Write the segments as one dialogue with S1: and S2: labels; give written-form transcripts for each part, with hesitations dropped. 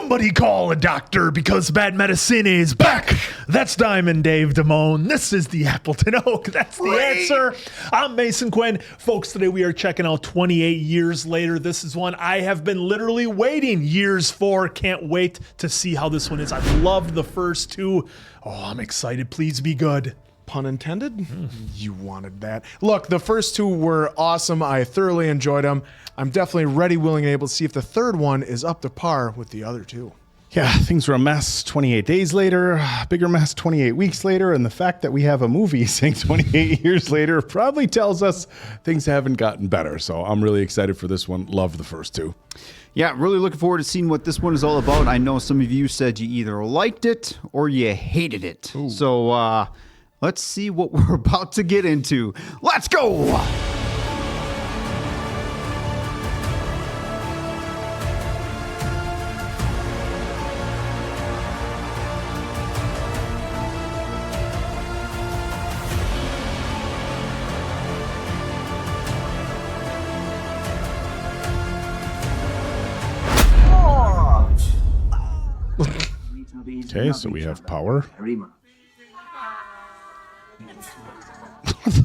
S1: Somebody call a doctor because bad medicine is back. That's Diamond Dave Damone. This is the Appleton Oak. That's the answer. I'm Mason Quinn. Folks, today we are checking out 28 Years Later. This is one I have been literally waiting years for. Can't wait to see how this one is. I loved the first two. Oh, I'm excited. Please be good.
S2: Pun intended? You wanted that. Look, the first two were awesome. I thoroughly enjoyed them. I'm definitely ready, willing, and able to see if the third one is up to par with the other two.
S3: Yeah, things were a mess 28 days later, bigger mess 28 weeks later, and the fact that we have a movie saying 28 years later probably tells us things haven't gotten better. So I'm really excited for this one. Love the first two.
S4: Yeah, really looking forward to seeing what this one is all about. I know some of you said you either liked it or you hated it. Ooh. So let's see what we're about to get into. Let's go!
S3: Okay, so we have power.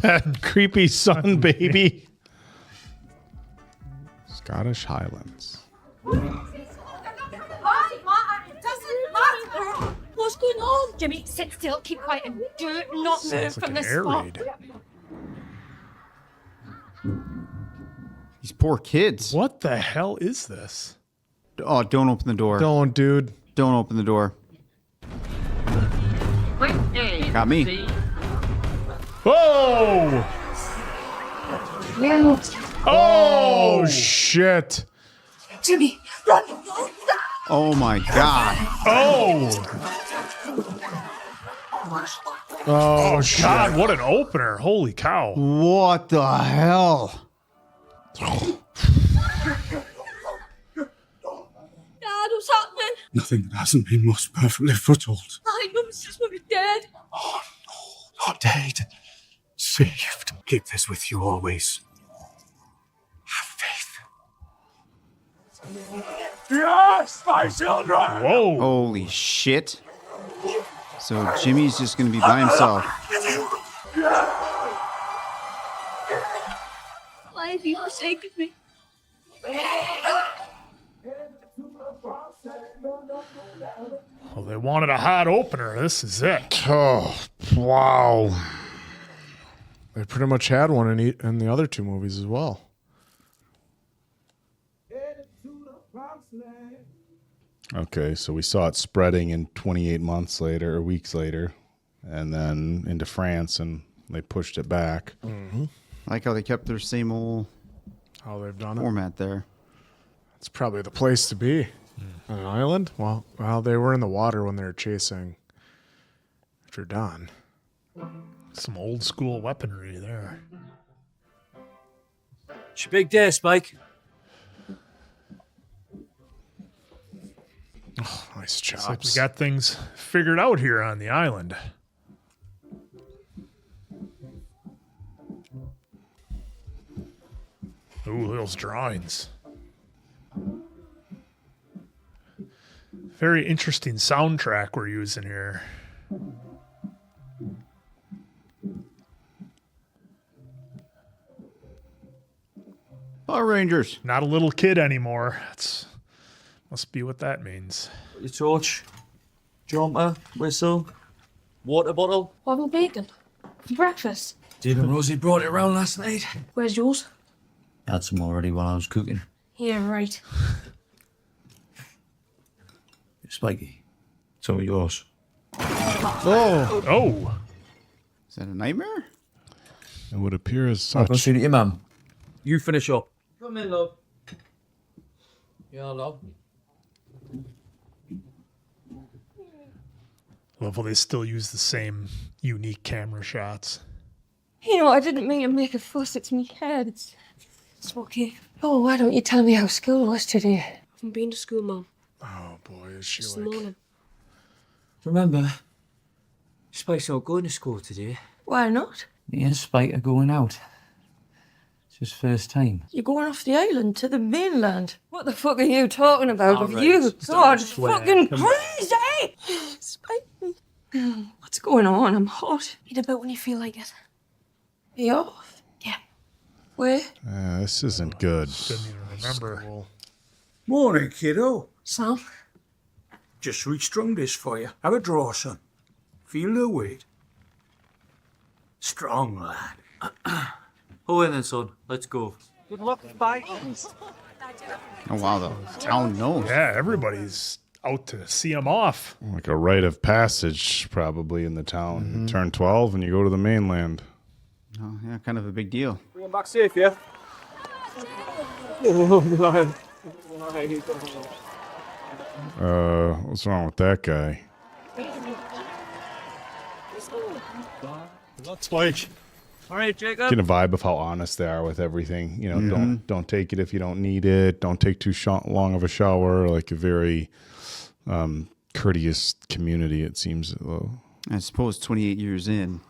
S3: That creepy sun baby. Scottish Highlands.
S5: Doesn't matter. What's going on? Jimmy, sit still, keep quiet, and do not move from this spot.
S4: These poor kids.
S1: What the hell is this?
S4: Oh, don't open the door.
S2: Don't, dude.
S4: Don't open the door. Got me.
S1: Whoa!
S2: Oh, shit.
S5: Jimmy, run!
S4: Oh my god.
S1: Oh, shit. God, what an opener. Holy cow.
S4: What the hell?
S5: Dad, what's happening?
S6: Nothing that hasn't been most perfectly foretold.
S5: I know Mrs. Mummy dead.
S6: Oh, no, not dead. Saved. Keep this with you always. Have faith. Yes, my children!
S1: Whoa.
S4: Holy shit. So Jimmy's just gonna be by himself.
S5: Why have you forsaken me?
S1: Well, they wanted a hot opener. This is it.
S2: Oh, wow. They pretty much had one in the other two movies as well.
S3: Okay, so we saw it spreading in 28 months later, or weeks later, and then into France, and they pushed it back.
S2: Mm-hmm.
S4: I like how they kept their same old
S2: How they've done
S4: format there.
S2: It's probably the place to be. On an island? Well, they were in the water when they were chasing after Don.
S1: Some old school weaponry there.
S7: It's your big day, Spike.
S2: Oh, nice chops.
S1: Looks like we got things figured out here on the island. Ooh, those drawings. Very interesting soundtrack we're using here.
S4: Power Rangers.
S1: Not a little kid anymore. That's must be what that means.
S7: Your torch, jumper, whistle, water bottle.
S5: What about bacon? For breakfast?
S7: Dave and Rosie brought it around last night.
S5: Where's yours?
S7: I had some already while I was cooking.
S5: Yeah, right.
S7: Spiky, some of yours.
S1: Oh.
S4: Is that a nightmare?
S3: It would appear as
S7: I'll go
S3: such.
S7: see your mum. You finish up. Come in, love. Yeah, love.
S1: Love how they still use the same unique camera shots.
S5: You know, I didn't mean to make a fuss. It's me head. It's okay. Oh, why don't you tell me how school was today? I haven't been to school, Mum.
S2: Oh, boy, is she
S5: This
S2: like...
S5: morning.
S7: Remember, Spike's not going to school today.
S5: Why not?
S7: Me and Spike are going out. his first time.
S5: You're going off the island to the mainland. What the fuck are you talking about?
S7: All
S5: Have
S7: right,
S5: you
S7: stop
S5: gone
S7: swearing.
S5: fucking
S7: Come on.
S5: crazy? Spike me. What's going on? I'm hot. Eat about when you feel like it. Are you off? Yeah. Where?
S3: This isn't good.
S1: Didn't even remember.
S6: Morning, kiddo.
S5: Sam?
S6: Just restrung this for you. Have a draw, son. Feel the weight. Strong, lad.
S7: Oh, in then, son. Let's go.
S4: Oh, wow, the town knows.
S1: Yeah, everybody's out to see him off.
S3: Like a rite of passage, probably in the town. You turn 12 and you go to the mainland.
S4: Oh, yeah, kind of a big deal.
S7: Bring him back safe, yeah?
S3: What's wrong with that guy?
S6: Spike.
S7: All right, Jacob.
S3: Get a vibe of how honest they are with everything. You know, don't take it if you don't need it. Don't take too long of a shower. Like a very courteous community, it seems.
S4: I suppose 28 years in,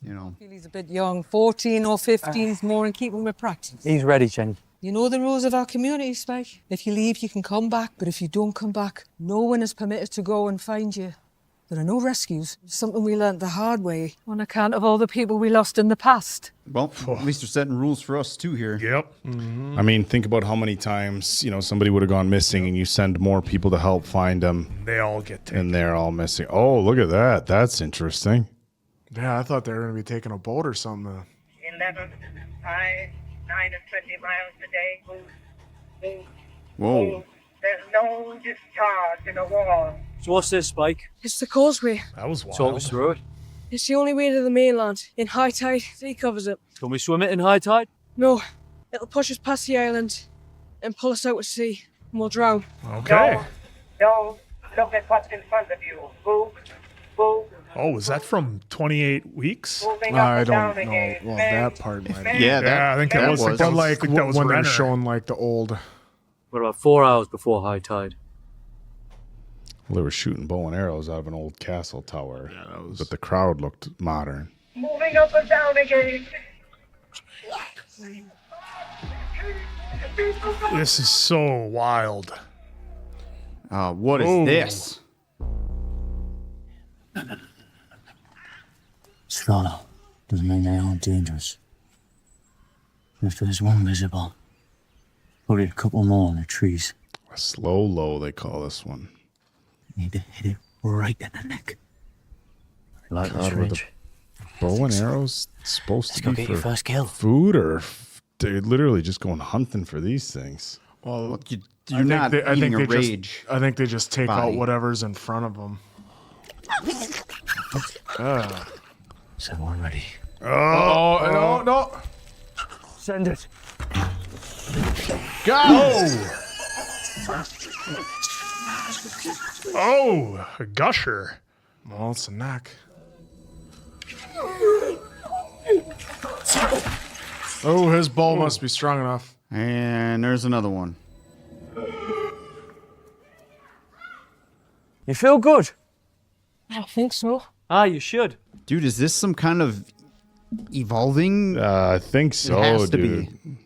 S4: you know.
S8: He's a bit young, 14 or 15 is more in keeping with practice.
S7: He's ready, Jenny.
S8: You know the rules of our community, Spike. If you leave, you can come back, but if you don't come back, no one is permitted to go and find you. There are no rescues. It's something we learnt the hard way on account of all the people we lost in the past.
S4: Well, at least they're setting rules for us too here.
S1: Yep.
S3: I mean, think about how many times, you know, somebody would have gone missing and you send more people to help find them
S1: They all get taken.
S3: and they're all missing. Oh, look at that. That's interesting.
S2: Yeah, I thought they were going to be taking a boat or something.
S9: 11, 5, 9 and 20 miles a day. Move.
S4: Whoa.
S9: There's no discharge in the wall.
S7: So what's this, Spike?
S5: It's the causeway.
S1: That was wild.
S7: Talk us through it.
S5: It's the only way to the mainland. In high tide, sea covers it.
S7: Can we swim it in high tide?
S5: No, it'll push us past the island and pull us out to sea, and we'll drown.
S1: Okay.
S9: No, look at what's in front of you. Move.
S1: Oh, is that from 28 weeks?
S9: Moving up
S2: I
S9: and
S2: don't
S9: down
S2: know.
S9: again.
S2: Well,
S9: Men,
S2: that part might
S9: men.
S2: be.
S4: Yeah,
S1: Yeah, I think that was.
S4: was.
S2: But like
S1: I think that was
S2: when they're
S1: Renner.
S2: showing like the old.
S7: What about 4 hours before high tide?
S3: Well, they were shooting bow and arrows out of an old castle tower. But the crowd looked modern.
S9: Moving up and down again.
S1: This is so wild.
S4: What is
S1: Oh.
S4: this?
S10: Scholar doesn't mean they aren't dangerous. If there's one visible, probably a couple more in the trees.
S3: A slow low, they call this one.
S10: Need to hit it right in the neck.
S7: Like
S10: Close
S7: that,
S10: range.
S3: Bow and arrows supposed
S10: Let's
S3: to
S10: go
S3: be
S10: get your
S3: for
S10: first kill.
S3: food, or they're literally just going hunting for these things.
S2: Well,
S4: You're not eating a
S2: they
S4: rage.
S2: I think they just take out
S4: body.
S2: whatever's in front of them.
S10: Is everyone ready?
S2: Oh, no.
S7: Send it.
S1: Oh, a gusher.
S2: Well, it's a neck. Oh, his bow must be strong enough.
S4: And there's another one.
S7: You feel good?
S5: I don't think so.
S7: Ah, you should.
S4: Dude, is this some kind of evolving?
S3: I think so,
S4: has to
S3: dude.
S4: be.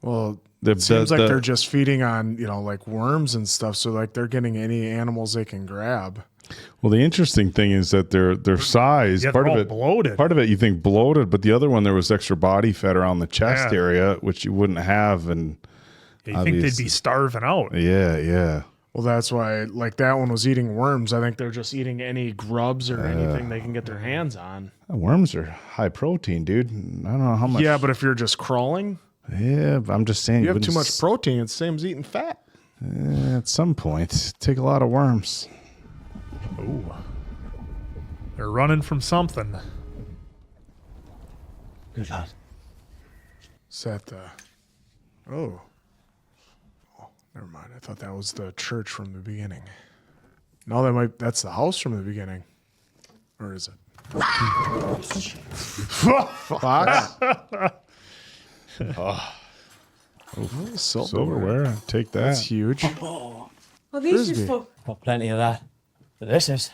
S2: Well,
S3: The-
S2: it seems
S3: the-
S2: like
S3: the-
S2: they're just feeding on, like worms and stuff. So like they're getting any animals they can grab.
S3: Well, the interesting thing is that their size,
S1: Yeah,
S3: part
S1: they're
S3: of
S1: all
S3: it
S1: bloated.
S3: Part of it you think bloated, but the other one there was extra body fat around the chest
S1: Yeah.
S3: area, which you wouldn't have. And
S1: You think they'd be
S3: Obviously.
S1: starving out?
S3: yeah.
S2: Well, that's why like that one was eating worms. I think they're just eating any grubs or anything they can get their hands on.
S3: Worms are high protein, dude. I don't know how much.
S2: Yeah, but if you're just crawling,
S3: Yeah, but I'm just saying.
S2: you have
S3: wouldn't
S2: too much protein. It's the same as eating fat.
S3: At some point, take a lot of worms.
S1: Ooh. They're running from something.
S10: Good lad.
S2: Is that Oh, never mind. I thought that was the church from the beginning. No, that's the house from the beginning. Or is it? Fox?
S3: Silverware, take that.
S2: That's huge.
S5: What are these used for?
S10: Got plenty of that. But this is.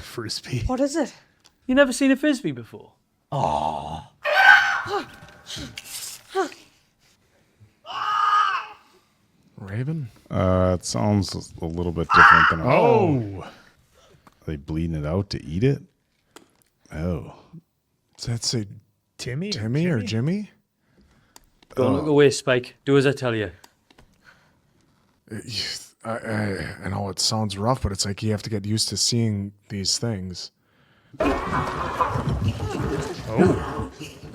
S1: Frisbee.
S5: What is it?
S7: You never seen a frisbee before?
S2: Raven?
S3: It sounds a little bit different than
S1: Oh.
S3: Are they bleeding it out to eat it? Oh.
S2: Does that say
S1: Timmy
S2: or Jimmy?
S7: Don't look away, Spike. Do as I tell you.
S2: I know it sounds rough, but it's like you have to get used to seeing these things.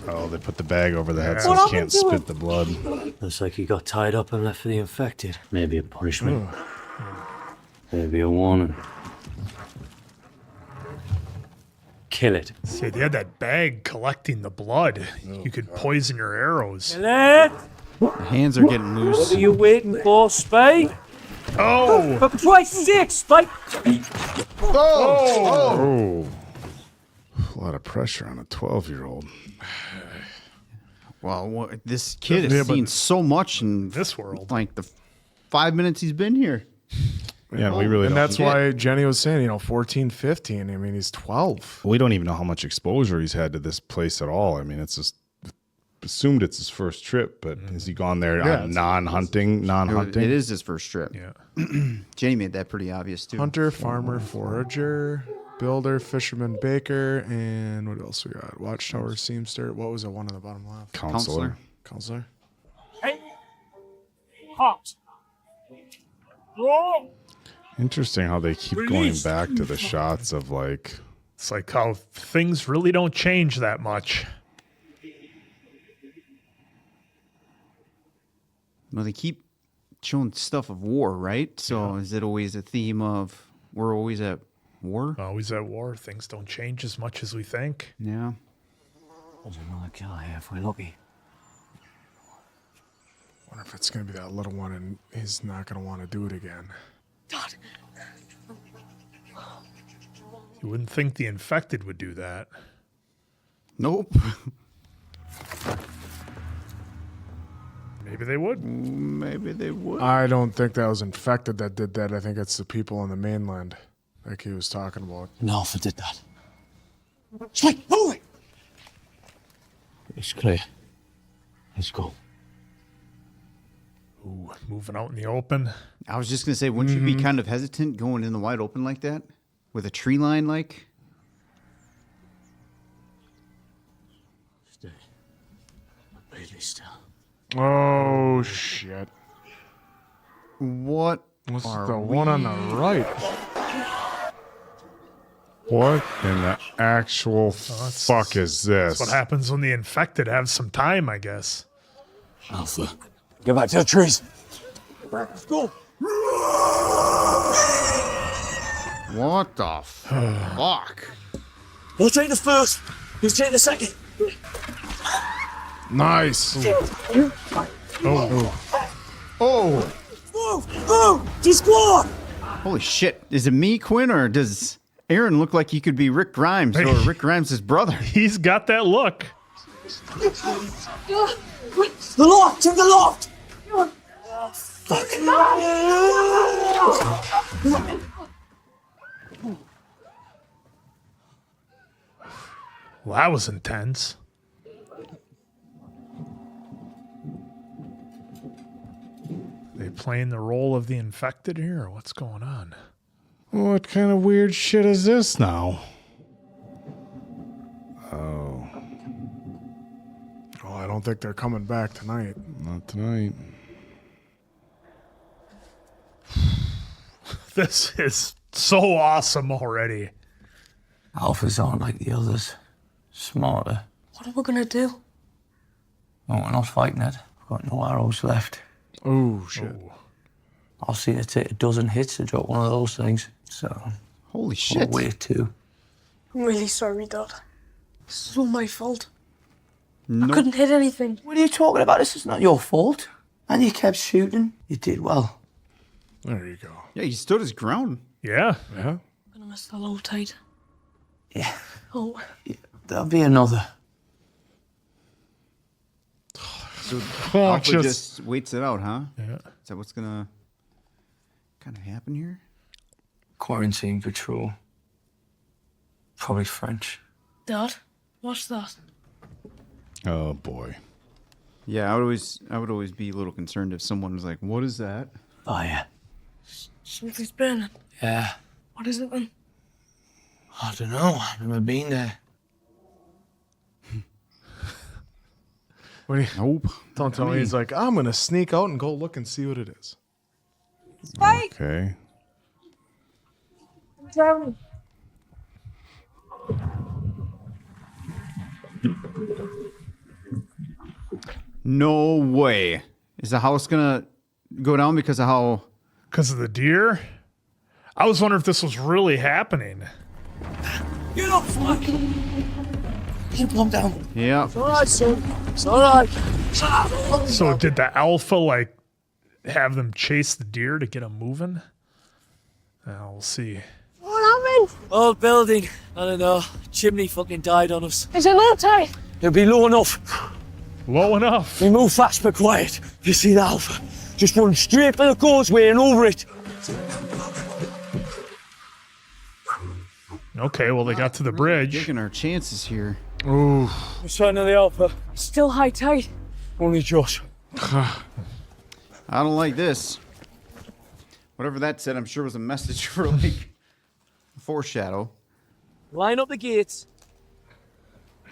S3: Oh, they put the bag over the head so he can't spit the blood.
S10: Looks like he got tied up and left for the infected. Maybe a punishment. Maybe a warning.
S7: Kill it.
S1: See, they had that bag collecting the blood. You could poison your arrows.
S7: Let.
S4: Hands are getting loose.
S7: What are you waiting for, Spike?
S1: Oh!
S7: For Christ's sake, Spike!
S3: Oh. A lot of pressure on a 12-year-old.
S4: Well, this kid has seen so much in
S1: This world.
S4: like the 5 minutes he's been here.
S3: Yeah, we really
S2: And
S3: don't.
S2: that's why Jenny was saying, 14, 15. I mean, he's 12.
S3: We don't even know how much exposure he's had to this place at all. I mean, it's just assumed it's his first trip, but has he gone there on non-hunting?
S4: It is his first trip.
S1: Yeah.
S4: Jenny made that pretty obvious too.
S2: Hunter, farmer, forager, builder, fisherman, baker, and what else we got? Watchtower, seamster. What was the one on the bottom left?
S3: Counselor.
S2: Counselor.
S7: Hot. Roll.
S3: Interesting how they keep going back to the shots of like.
S1: It's like how things really don't change that much.
S4: Well, they keep showing stuff of war, right? So is it always a theme of we're always at war?
S1: Always at war. Things don't change as much as we think.
S4: Yeah.
S10: There's another killer here if we're lucky.
S2: Wonder if it's going to be that little one and he's not going to want to do it again.
S5: Dad.
S1: You wouldn't think the infected would do that.
S4: Nope.
S1: Maybe they would.
S4: Maybe they would.
S2: I don't think that was infected that did that. I think it's the people on the mainland, like he was talking about.
S10: And Alpha did that. Spike, move it! It's clear. Let's go.
S1: Ooh, moving out in the open.
S4: I was just gonna say, wouldn't you be kind of hesitant going in the wide open like that, with a tree line like?
S10: Stay. Really still.
S2: Oh, shit.
S4: What?
S2: What's the one on the right?
S3: What in the actual fuck is this?
S1: That's what happens when the infected have some time, I guess.
S10: Alpha, get back to the trees.
S7: Let's go.
S4: What the fuck?
S10: We'll take the first. You take the second.
S2: Nice.
S10: Move! Move! Just go on!
S4: Holy shit! Is it me, Quinn, or does Aaron look like he could be Rick Grimes or Rick Grimes' brother?
S1: He's got that look.
S10: The loft! To the loft! Fuck.
S1: Well, that was intense. They playing the role of the infected here, or what's going on?
S3: What kind of weird shit is this now? Oh.
S2: Oh, I don't think they're coming back tonight.
S3: Not tonight.
S1: This is so awesome already.
S10: Alphas aren't like the others. Smarter.
S5: What are we gonna do?
S10: No, we're not fighting it. We've got no arrows left.
S2: Oh, shit.
S10: I'll see it take a dozen hits to drop one of those things. So,
S4: Holy
S10: we'll
S4: shit!
S10: wait too.
S5: I'm really sorry, Dad. This is all my fault. I
S4: Nope.
S5: couldn't hit anything.
S10: What are you talking about? This is not your fault. And you kept shooting. You did well.
S2: There you go.
S4: Yeah, he stood his ground.
S1: Yeah.
S2: Yeah.
S5: I'm gonna miss the low tide.
S10: Yeah,
S5: Oh,
S10: there'll be another.
S4: Alpha just waits it out, huh?
S1: Yeah.
S4: Is that what's gonna kind of happen here?
S10: Quarantine patrol. Probably French.
S5: Dad, what's that?
S3: Oh boy.
S4: Yeah, I would always be a little concerned if someone was like, "What is that?"
S10: Fire.
S5: Something's burning.
S10: Yeah.
S5: What is it then?
S10: I don't know. I've never been there.
S2: What do you,
S4: Nope.
S2: don't tell me. He's like, I'm going to sneak out and go look and see what it is.
S5: Spike!
S3: Okay.
S5: I'm drowning.
S4: No way. Is the house gonna go down because of how?
S1: Because of the deer? I was wondering if this was really happening.
S10: Get up, Spike! You calm down.
S4: Yeah.
S10: It's all right, son. It's all right.
S1: So did the alpha, like, have them chase the deer to get them moving? We'll see.
S5: What happened?
S10: Old building. I don't know. Chimney fucking died on us.
S5: Is it low tide?
S10: It'll be low enough.
S1: Low enough.
S10: We move fast but quiet. You see the Alpha? Just run straight for the causeway and over it.
S1: Okay, well, they got to the bridge.
S4: Taking our chances here.
S2: Ooh.
S10: The sign of the Alpha.
S5: Still high tide.
S10: Only just.
S4: I don't like this. Whatever that said, I'm sure was a message for like a foreshadow.
S10: Line up the gates.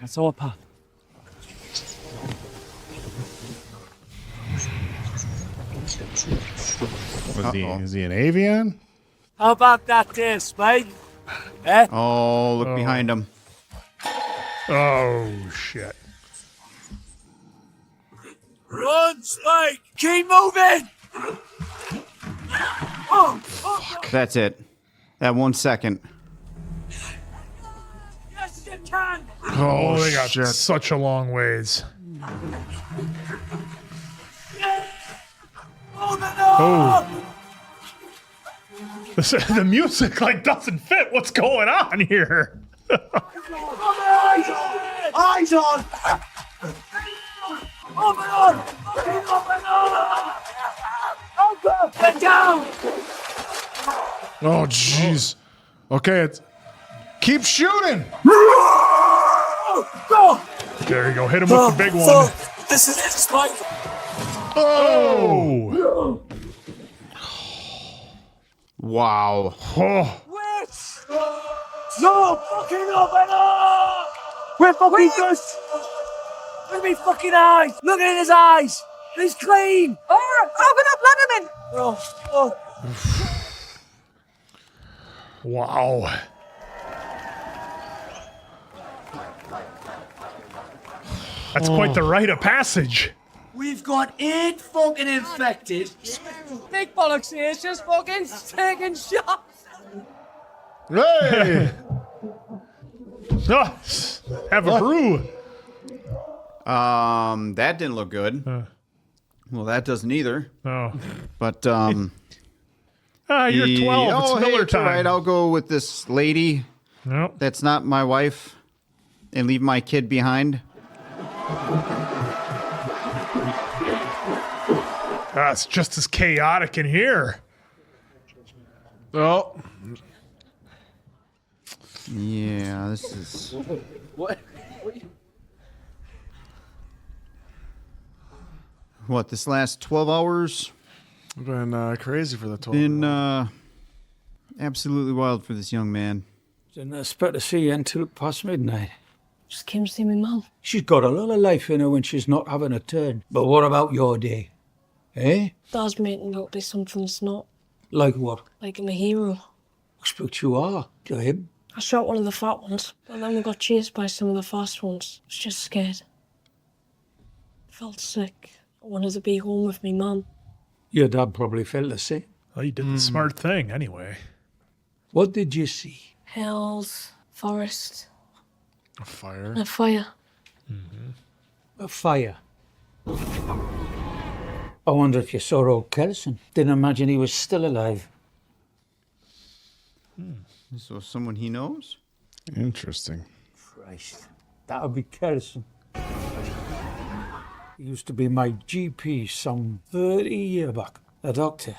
S10: That's our path.
S3: Is he an avian?
S10: How about that there, Spike? Eh?
S4: Oh, look behind him.
S1: Oh, shit.
S10: Run, Spike! Keep moving!
S4: That's it. That 1 second.
S10: Yes, you can!
S1: Oh, they got
S2: shit.
S1: such a long ways. Oh. The music, like, doesn't fit what's going on here.
S10: Eyes on! Open up! Open up! Open! Get down!
S2: Oh, jeez. Okay, keep shooting.
S10: Go!
S1: There you go. Hit him with the big one.
S10: This is it, Spike!
S1: Oh!
S4: Wow.
S1: Oh.
S10: Wait! No! Fucking open up! We're fucking good! Look at me fucking eyes! Look at his eyes! He's clean!
S8: Oh, open up, let him in.
S10: Oh, oh.
S1: Wow. That's quite the rite of passage.
S10: We've got 8 fucking infected.
S8: Big bollocks here, it's just fucking taking shots.
S2: Hey.
S1: Ah, have a brew.
S4: That didn't look good. Well, that doesn't either.
S1: Oh.
S4: But
S1: You're 12.
S4: hey,
S1: It's Miller
S4: it's all
S1: time.
S4: right. I'll go with this lady.
S1: No.
S4: That's not my wife, and leave my kid behind.
S1: It's just as chaotic in here.
S2: Oh.
S4: Yeah, this is.
S10: What?
S4: What, this last 12 hours?
S2: Been crazy for the 12.
S4: Been absolutely wild for this young man.
S11: Didn't expect to see you until past midnight.
S5: Just came to see my mum.
S11: She's got a lot of life in her when she's not having a turn. But what about your day? Eh?
S5: Dad's making out to be something that's not.
S11: Like what?
S5: Like I'm a hero.
S11: I expect you are to him.
S5: I shot one of the fat ones, but then we got chased by some of the fast ones. I was just scared. Felt sick. I wanted to be home with me mum.
S11: Your dad probably felt the same.
S1: Well, you did the smart thing anyway.
S11: What did you see?
S5: Hills, forest,
S2: A fire.
S5: and a fire.
S11: A fire. I wonder if you saw old Kelson. Didn't imagine he was still alive.
S4: So someone he knows?
S3: Interesting.
S11: Christ. That would be Kelson. He used to be my GP some 30 years back. A doctor.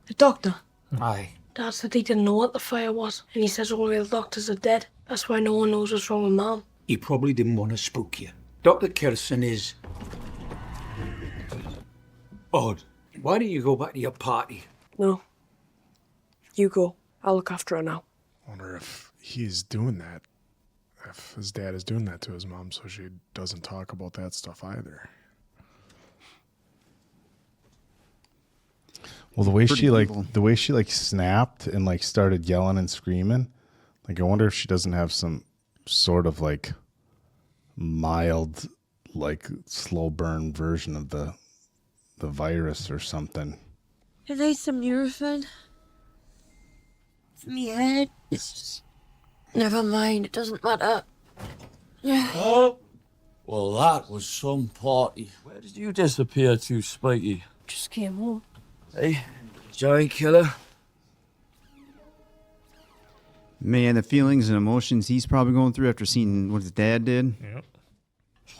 S5: The doctor.
S11: Aye.
S5: Dad said he didn't know what the fire was, and he says all the doctors are dead. That's why no one knows what's wrong with mum.
S11: He probably didn't want to spook you. Dr. Kelson is Bud, why don't you go back to your party?
S5: No. You go. I'll look after her now.
S2: I wonder if he's doing that. If his dad is doing that to his mom so she doesn't talk about that stuff either.
S3: Well, the way
S4: Pretty
S3: she like snapped and like started yelling and screaming, like I wonder if she doesn't have some sort of like mild, like slow burn version of the virus or something.
S5: I need some Nurofen. For me head. It's just... Never mind, it doesn't matter. Yeah.
S7: Oh, well, that was some party. Where did you disappear to, Spiky?
S5: Just came home.
S7: Hey, giant killer.
S4: Man, the feelings and emotions he's probably going through after seeing what his dad did.
S1: Yep.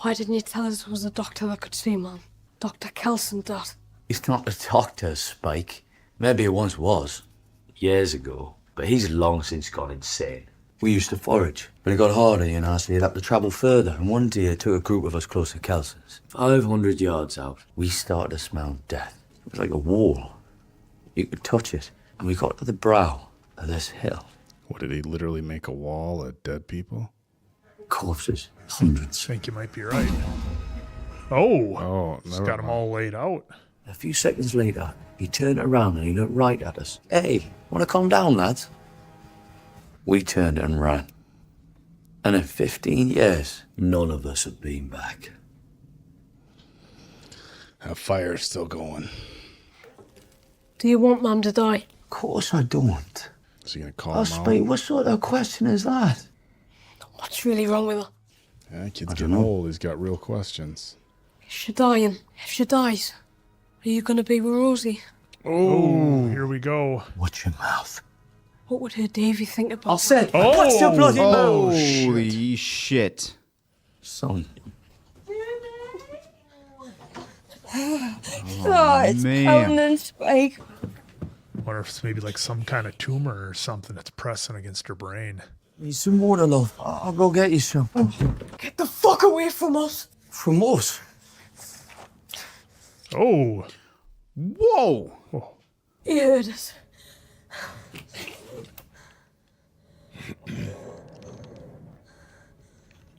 S5: Why didn't you tell us it was a doctor that could see, Mum? Dr. Kelson, Dad.
S12: He's not a doctor, Spike. Maybe it once was, years ago, but he's long since gone insane. We used to forage, but it got harder, you know, so you'd have to travel further, and one day it took a group of us close to Kelson's. 500 yards out, we started to smell death. It was like a wall. You could touch it, and we got to the brow of this hill.
S3: What, did he literally make a wall of dead people?
S12: Corpses, hundreds.
S1: I think you might be right. Oh,
S3: he's
S1: got them all laid out.
S12: A few seconds later, he turned around and he looked right at us. Hey, wanna calm down, lads? We turned and ran. And in 15 years, none of us have been back.
S3: That fire's still going.
S5: Do you want Mum to die?
S12: Of course I don't.
S3: Is he gonna call
S12: Oh,
S3: him
S12: Spike,
S3: out?
S12: what sort of question is that?
S5: What's really wrong with her?
S3: Yeah, kid's getting old. He's got real questions.
S5: Is she dying? If she dies, are you gonna be with Rosie?
S1: Oh, here we go.
S12: Watch your mouth.
S5: What would her Davy think about
S7: I said,
S1: Oh.
S7: what's your bloody mouth?
S4: Holy shit.
S12: Son.
S5: Oh, it's
S4: man.
S5: pounding, Spike.
S1: Wonder if it's maybe like some kind of tumor or something that's pressing against her brain.
S7: Need some water, love. I'll go get you some.
S5: Get the fuck away from us.
S7: From us?
S1: Oh,
S4: Whoa.
S5: He heard us.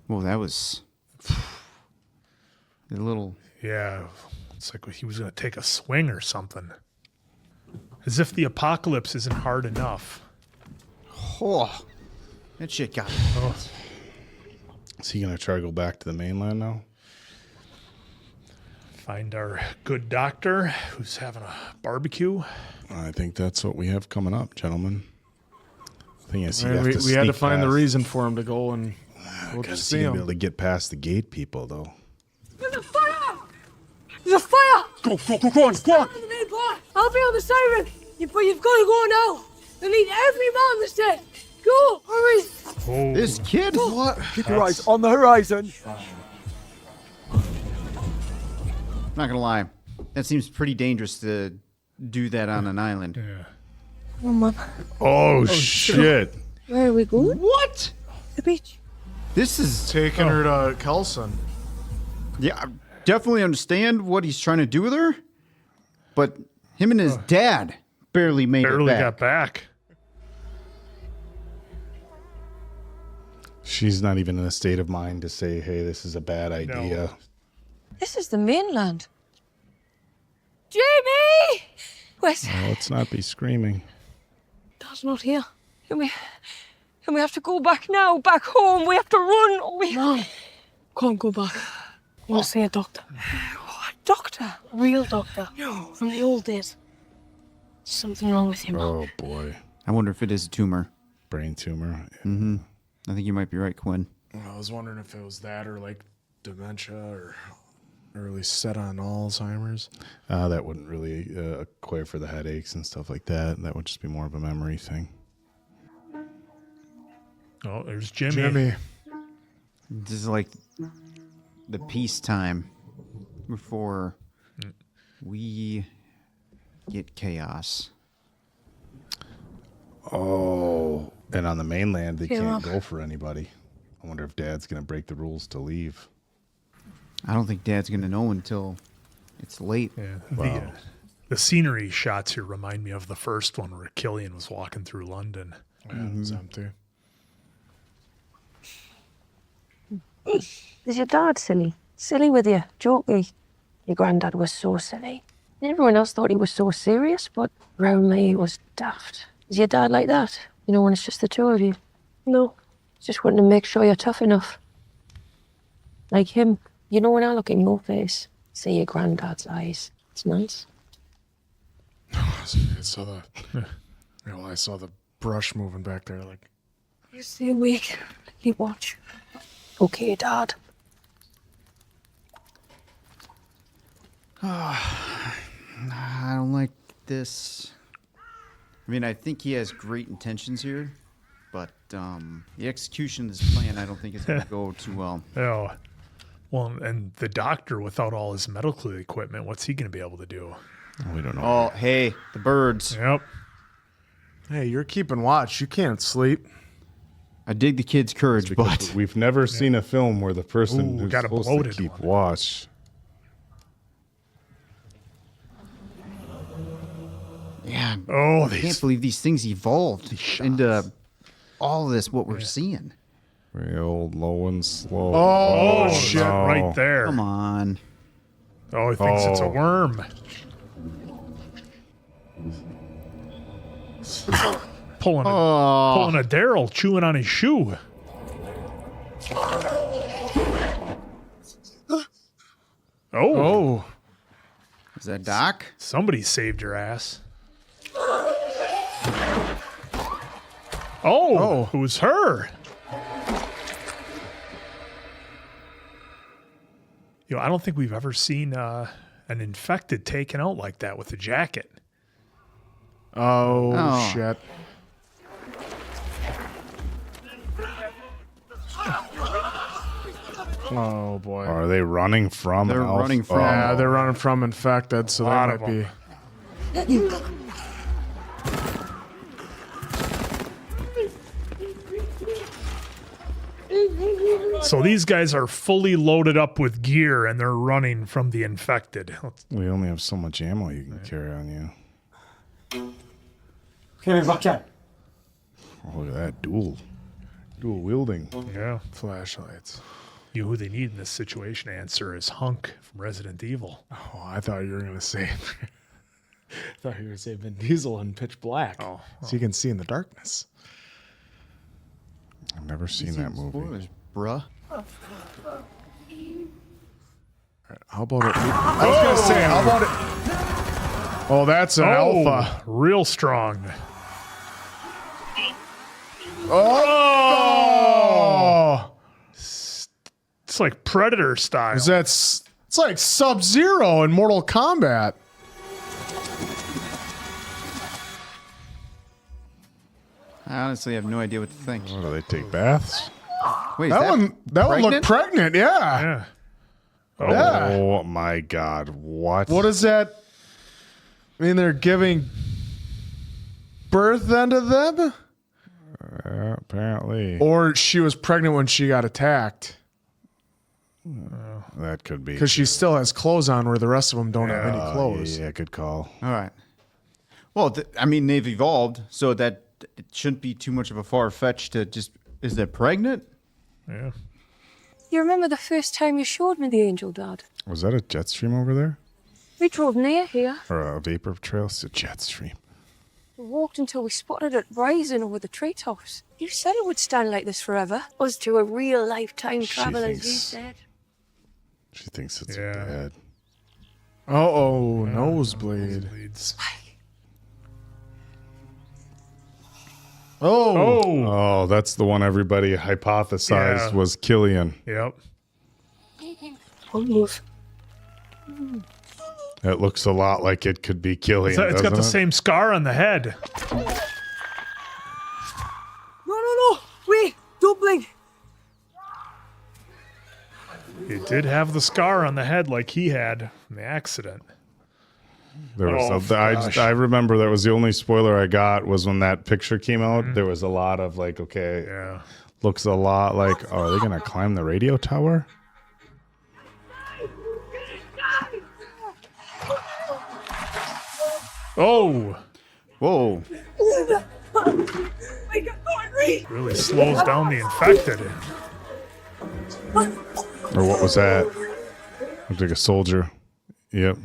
S4: Well, that was a little.
S1: yeah. It's like he was going to take a swing or something. As if the apocalypse isn't hard enough.
S4: Oh, that shit got.
S3: Is he gonna try to go back to the mainland now?
S1: Find our good doctor who's having a barbecue.
S3: I think that's what we have coming up, gentlemen. The thing is,
S2: We had to find the reason for him to go and go to
S3: Because
S2: see
S3: he's gonna be
S2: him.
S3: able to get past the gate people, though.
S5: There's a fire! There's a fire!
S10: Go on, squad!
S5: On the main bar. I'll be on the siren. But you've got to go now. I need every man that's dead. Go, hurry.
S1: Oh,
S4: This kid?
S10: What? Keep your eyes on the horizon.
S4: Not gonna lie, that seems pretty dangerous to do that on an island.
S1: yeah.
S5: Come on.
S3: Oh, shit!
S5: Where are we going?
S4: What?
S5: The beach.
S4: This is.
S2: Taking her to Kelson.
S4: Yeah, I definitely understand what he's trying to do with her, but him and his dad barely made
S1: Barely
S4: it back.
S1: got back.
S3: She's not even in a state of mind to say, "Hey, this is a bad idea."
S5: This is the mainland. Jamie! Where's
S3: Oh, let's not be screaming.
S5: Dad's not here. Can we have to go back now? Back home? We have to run. No, can't go back. I want to see a doctor. What doctor? A real doctor. No. From the old days. There's something wrong with him.
S3: Oh boy,
S4: I wonder if it is a tumor.
S3: brain tumor.
S4: Mm-hmm. I think you might be right, Quinn.
S2: I was wondering if it was that or like dementia or early set on Alzheimer's.
S3: That wouldn't really equate for the headaches and stuff like that. That would just be more of a memory thing.
S1: Oh, there's Jimmy.
S2: Jimmy.
S4: This is like the peacetime before we get chaos.
S3: Oh, and on the mainland, they
S5: Okay,
S3: can't
S5: Mom.
S3: go for anybody. I wonder if Dad's gonna break the rules to leave.
S4: I don't think Dad's gonna know until It's late.
S1: Yeah. The scenery shots here remind me of the first one where Killian was walking through London.
S2: Yeah, it was empty.
S5: Is your dad silly? Silly with you? Jokey? Your granddad was so silly. Everyone else thought he was so serious, but around me he was daft. Is your dad like that? You know, when it's just the two of you? No. Just wanting to make sure you're tough enough. Like him. You know, when I look in your face, see your granddad's eyes. It's nice.
S2: I saw I saw the brush moving back there. Like,
S5: You stay awake. You watch. Okay, Dad.
S4: I don't like this. I mean, I think he has great intentions here, but the execution of this plan, I don't think is going to go too well.
S1: Oh, well, and the doctor, without all his medical equipment, what's he going to be able to do?
S3: We don't know.
S4: Oh, hey, the birds.
S1: Yep.
S2: hey, you're keeping watch. You can't sleep.
S4: I dig the kid's courage, but
S3: We've never seen a film where the person who's
S1: got a
S3: supposed
S1: bloated
S3: to keep
S1: one.
S3: watch.
S4: yeah,
S1: Oh,
S4: I can't believe these things evolved into all of this, what we're seeing.
S3: Real low and slow.
S1: Oh, shit,
S3: no.
S1: right there.
S4: Come on.
S1: Oh, he thinks it's a worm. Pulling a Daryl, chewing on his shoe. Oh.
S4: Is that Doc?
S1: Somebody saved your ass. Oh, it was her. You know, I don't think we've ever seen an infected taken out like that with a jacket.
S2: Oh, shit. Oh boy.
S3: Are they running from?
S4: They're
S3: Alpha?
S4: running from-
S2: Yeah, they're running from infected, so
S1: Lot
S2: that
S1: of
S2: might be.
S1: So these guys are fully loaded up with gear and they're running from the infected.
S3: We only have so much ammo you can carry on you.
S10: Okay, back in.
S3: Oh, look at that dual wielding.
S1: Yeah.
S2: Flashlights.
S1: You know who they need in this situation? Answer is Hunk from Resident Evil.
S2: Oh, I thought you were gonna say. I thought you were gonna say Vin Diesel in Pitch Black.
S1: Oh.
S2: So you can see in the darkness.
S3: I've never seen that movie.
S4: Spoilers, bruh.
S2: How about it? I was gonna say, how about it? Oh, that's an alpha.
S1: Real strong.
S2: Oh!
S1: It's like Predator style.
S2: It's like Sub-Zero in Mortal Kombat.
S4: I honestly have no idea what to think.
S3: Oh, do they take baths?
S4: Wait, is
S2: That one looked pregnant, yeah.
S1: Yeah.
S3: Oh my God! What?
S2: What is that? I mean, they're giving birth then to them?
S3: Apparently.
S2: Or she was pregnant when she got attacked.
S3: That could be.
S2: Because she still has clothes on where the rest of them don't have any clothes.
S3: Yeah, good call.
S4: All right. Well, I mean, they've evolved, so that it shouldn't be too much of a far fetch to just. Is that pregnant?
S1: Yeah.
S5: You remember the first time you showed me the angel, Dad?
S3: Was that a jet stream over there?
S5: We drove near here.
S3: Or a vapor trail? It's a jet stream.
S5: We walked until we spotted it rising over the treetops. You said it would stand like this forever. Us two are real lifetime travelers, you said.
S3: She thinks it's her dad.
S2: Oh, nosebleed.
S3: Oh, that's the one everybody hypothesized was Killian.
S1: Yep.
S5: One move.
S3: It looks a lot like it could be Killian.
S1: It's got the
S3: doesn't it?
S1: same scar on the head.
S10: No. Wait, don't blink.
S1: It did have the scar on the head like he had from the accident.
S3: There was I remember that was the only spoiler I got was when that picture came out. There was a lot of like, okay, looks a lot like, are they going to climb the radio tower?
S1: Oh.
S4: Whoa.
S1: Really slows down the infected.
S3: Or what was that? Looked like a soldier. Yep.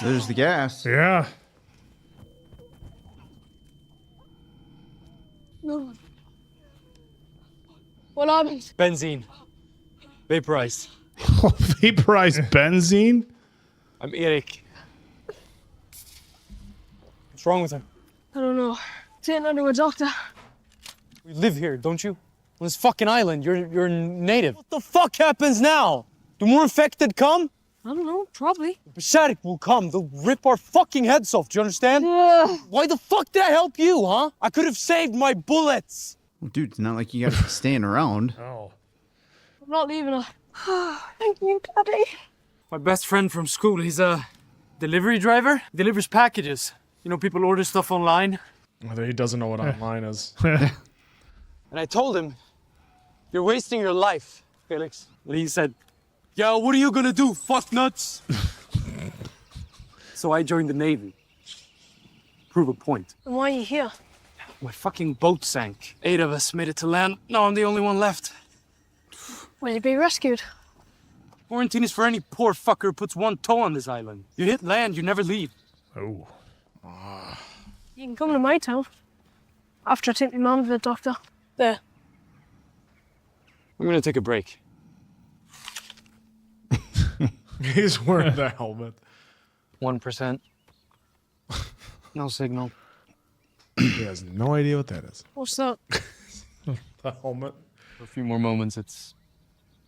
S4: There's the gas.
S1: Yeah.
S5: No. What happened?
S10: Benzene. Vaporized.
S3: Vaporized benzene?
S10: I'm Eric. What's wrong with her?
S5: I don't know. Taking her to a doctor.
S10: You live here, don't you? On this fucking island. You're native. What the fuck happens now? Do more infected come?
S5: I don't know. Probably.
S10: The Pathetic will come. They'll rip our fucking heads off. Do you understand? Why the fuck did I help you, huh? I could have saved my bullets.
S4: Well, dude, it's not like you gotta stand around.
S1: Oh.
S5: I'm not leaving her. Thank you, Daddy.
S10: My best friend from school, he's a delivery driver. He delivers packages. You know, people order stuff online.
S2: He doesn't know what online is.
S10: And I told him, you're wasting your life, Felix. And he said, yeah, what are you gonna do, fuck nuts? So I joined the Navy. Prove a point.
S5: And why are you here?
S10: My fucking boat sank. 8 of us made it to land. Now I'm the only one left.
S5: Will you be rescued?
S10: Quarantine is for any poor fucker who puts one toe on this island. You hit land, you never leave.
S1: Oh.
S5: You can come to my town. After I take my mum to the doctor. There.
S10: I'm gonna take a break.
S2: He's wearing the helmet.
S10: 1%. No signal.
S2: He has no idea what that is.
S5: What's that?
S2: The helmet.
S10: For a few more moments, it's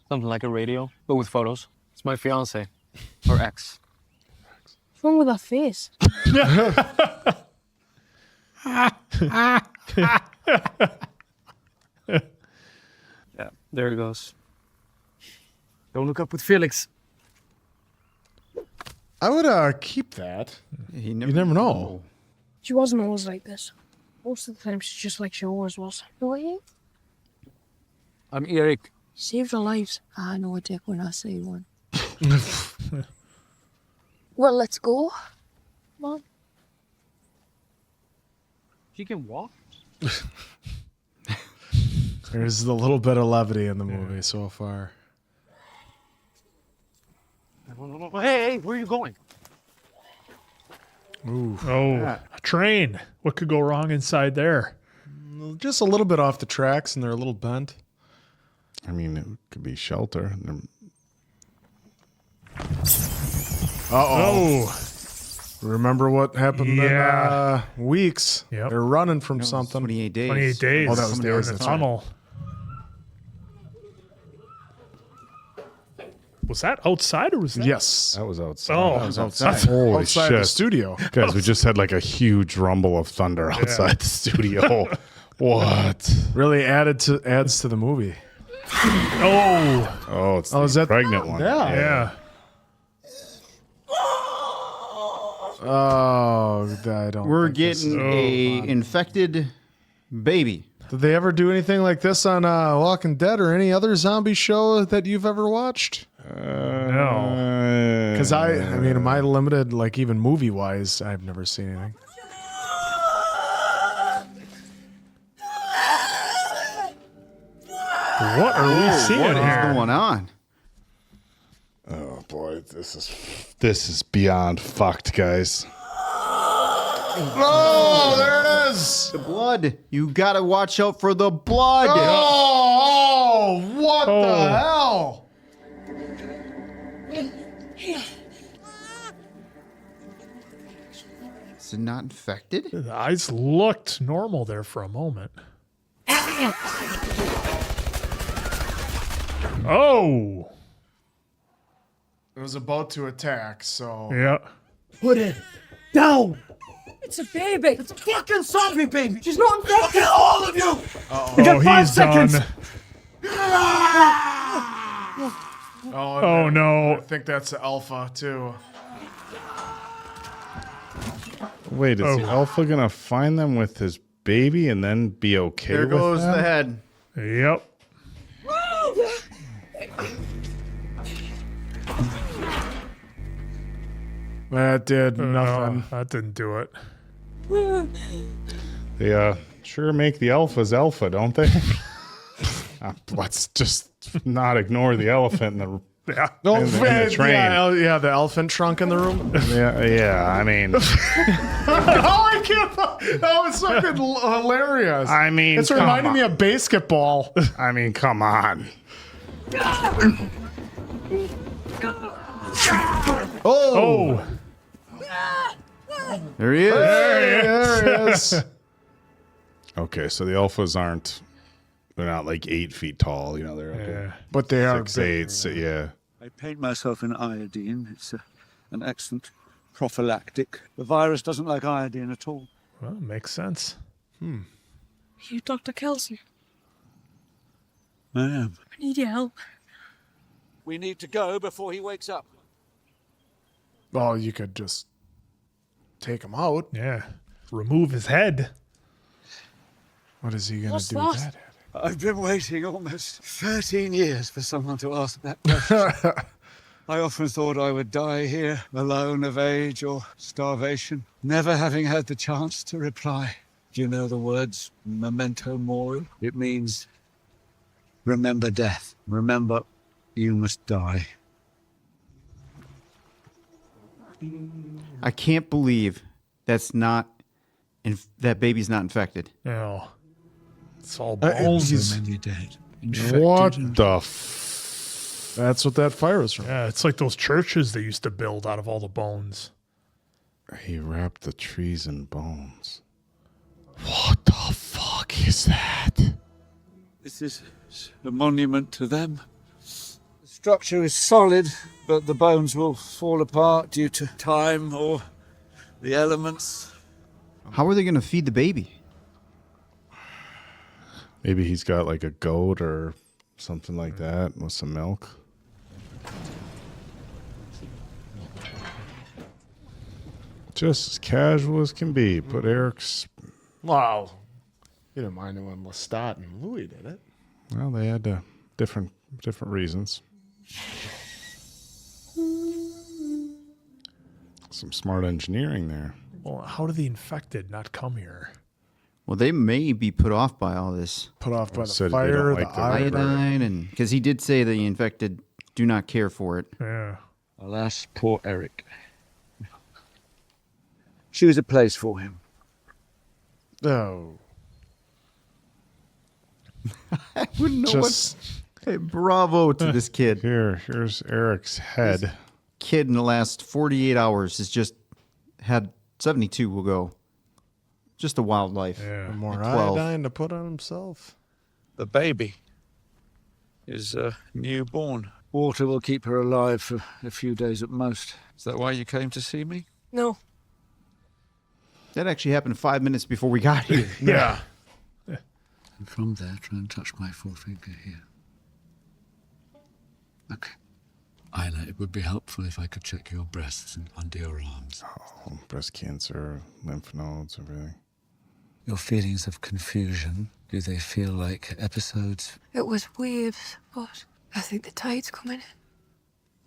S10: something like a radio, but with photos. It's my fiance. Or ex.
S5: What's wrong with her face?
S10: Yeah, there it goes. Don't look up with Felix.
S2: I would keep that.
S4: You
S2: never know.
S5: She wasn't always like this. Most of the time, she's just like she always was. Who are you?
S10: I'm Eric.
S5: Saved our lives.
S8: I know a dick when I see one.
S5: Well, let's go. Come on.
S10: She can walk?
S2: There's a little bit of levity in the movie so far.
S10: Hey, where are you going?
S2: Ooh.
S1: Oh, a train. What could go wrong inside there?
S2: Just a little bit off the tracks, and they're a little bent.
S3: I mean, it could be shelter.
S1: Oh.
S2: Remember what happened
S1: Yeah.
S2: in Weeks?
S1: Yep.
S2: They're running from something.
S4: 28 days.
S1: 28 days.
S2: Oh, that was
S1: they were in
S2: days,
S1: the
S2: that's right.
S1: tunnel. Was that outside or was that?
S2: Yes.
S3: That was outside.
S1: Oh,
S3: that was
S2: outside.
S3: Holy
S2: Outside
S3: shit.
S2: the studio.
S3: Guys, we just had like a huge rumble of thunder outside the studio. What?
S2: Really adds to the movie.
S1: Oh.
S3: Oh, it's
S2: is
S3: the
S2: that
S3: pregnant one.
S1: Yeah.
S2: Oh, I don't.
S4: We're
S2: think this is-
S4: getting a infected baby.
S2: Did they ever do anything like this on Walking Dead or any other zombie show that you've ever watched?
S1: No.
S2: Because I mean, am I limited, like even movie wise? I've never seen anything.
S1: What are we seeing
S4: What is
S1: here?
S4: going on?
S3: Oh boy, this is beyond fucked, guys.
S2: Oh, there it is.
S4: The blood. You gotta watch out for the blood.
S2: Oh, what the hell?
S4: Is it not infected?
S1: The eyes looked normal there for a moment. Oh.
S2: It was about to attack, so.
S1: Yeah.
S10: Put it down!
S5: It's a baby.
S10: It's a fucking zombie baby! She's not infected! All of you!
S1: Oh, he's done. Oh, no.
S2: I think that's the alpha too.
S3: Wait, is the alpha gonna find them with his baby and then be okay
S4: There
S3: with
S4: goes
S3: that?
S4: the head.
S1: Yep.
S2: That did nothing.
S1: That didn't do it.
S3: They sure make the alphas alpha, don't they? Let's just not ignore the elephant in the the train.
S2: Yeah, the elephant trunk in the room.
S3: Yeah. I mean,
S2: I can't. That was fucking hilarious.
S3: I mean,
S2: it's reminding me of basketball.
S3: I mean, come on.
S2: Oh.
S4: There he is.
S2: There he is.
S3: Okay, so the alphas they're not like 8 feet tall, they're okay.
S2: But they are
S3: 6'8", yeah.
S6: I paint myself in iodine. It's an excellent prophylactic. The virus doesn't like iodine at all.
S1: Well, makes sense.
S5: Are you Dr. Kelsey?
S6: I am.
S5: I need your help.
S6: We need to go before he wakes up.
S2: Well, you could just take him out.
S1: Yeah. Remove his head.
S2: What is he going to do
S5: What's
S2: with
S5: that?
S2: that?
S6: I've been waiting almost 13 years for someone to ask that question. I often thought I would die here, alone of age or starvation, never having had the chance to reply. Do you know the words memento mori? It means remember death. Remember you must die.
S4: I can't believe that baby's not infected.
S1: No. It's all bones.
S6: So many dead.
S3: What the
S2: That's what that fire was from.
S1: Yeah, it's like those churches they used to build out of all the bones.
S3: He wrapped the trees in bones. What the fuck is that?
S6: This is a monument to them. The structure is solid, but the bones will fall apart due to time or the elements.
S4: How are they going to feed the baby?
S3: Maybe he's got like a goat or something like that with some milk. Just as casual as can be. Put Eric's...
S2: Wow. You didn't mind it when Lestat and Louis did it.
S3: Well, they had different reasons. Some smart engineering there.
S1: Well, how do the infected not come here?
S4: Well, they may be put off by all this.
S2: Put off by the
S3: Said they
S2: fire,
S3: don't
S2: the
S3: like the
S4: Iodine, and because he did say the infected do not care for it.
S1: Yeah.
S6: Alas, poor Eric. Choose a place for him.
S2: Oh.
S4: I wouldn't know
S2: Just
S4: Hey, bravo to this kid.
S3: Here's Eric's head.
S4: Kid in the last 48 hours has just had 72 will go. Just a wild life.
S1: Yeah.
S2: more
S4: 12.
S2: iodine to put on himself.
S6: The baby is newborn. Water will keep her alive for a few days at most. Is that why you came to see me?
S5: No.
S4: That actually happened 5 minutes before we got here.
S1: Yeah.
S6: And from there, try and touch my forefinger here. Okay. Isla, it would be helpful if I could check your breasts and under your arms.
S3: Oh, breast cancer, lymph nodes, everything.
S6: Your feelings of confusion, do they feel like episodes?
S5: It was waves, but I think the tide's coming.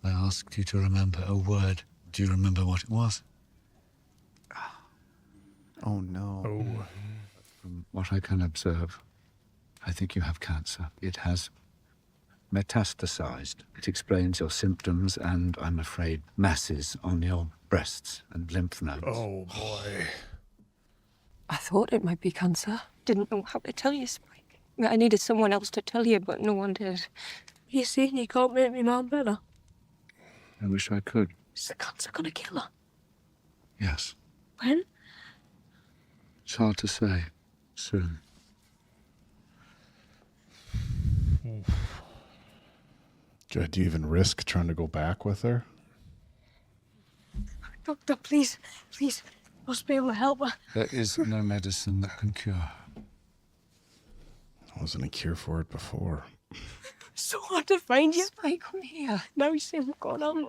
S6: I asked you to remember a word. Do you remember what it was?
S4: Oh, no.
S1: Oh.
S6: From what I can observe, I think you have cancer. It has metastasized. It explains your symptoms and, I'm afraid, masses on your breasts and lymph nodes.
S1: Oh, boy.
S5: I thought it might be cancer. Didn't know how to tell you, Spike. I needed someone else to tell you, but no one did. You see, you can't make me mom better.
S6: I wish I could.
S5: Is the cancer gonna kill her?
S6: Yes.
S5: When?
S6: It's hard to say. Soon.
S3: Do you even risk trying to go back with her?
S5: Doctor, please, please. Must be able to help her.
S6: There is no medicine that can cure.
S3: There wasn't a cure for it before.
S5: So hard to find you. Spike, come here. Now you see what's going on.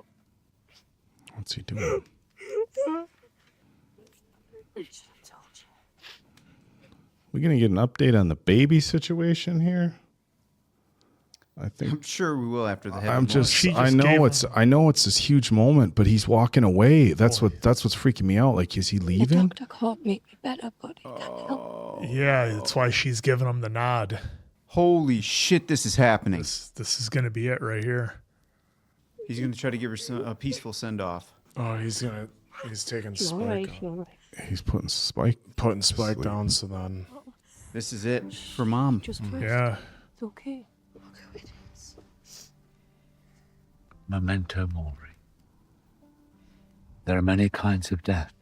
S3: What's he doing? We gonna get an update on the baby situation here? I think.
S4: I'm sure we will after the heavy
S3: I'm just.
S1: She
S3: I
S1: just
S3: know
S1: gave
S3: it's. I know it's this huge moment, but he's walking away. That's what's freaking me out. Like, is he
S5: The
S3: leaving?
S5: doctor can't make me better, but he can help.
S1: Yeah, that's why she's giving him the nod.
S4: Holy shit, this is happening.
S1: This is going to be it right here.
S4: He's going to try to give her a peaceful send-off.
S2: Oh, he's taking Spike.
S5: You're right.
S3: He's putting Spike.
S2: Putting Spike down, so then.
S4: This is it for Mom.
S5: Just rest.
S1: Yeah.
S5: It's okay.
S6: Memento mori. There are many kinds of death.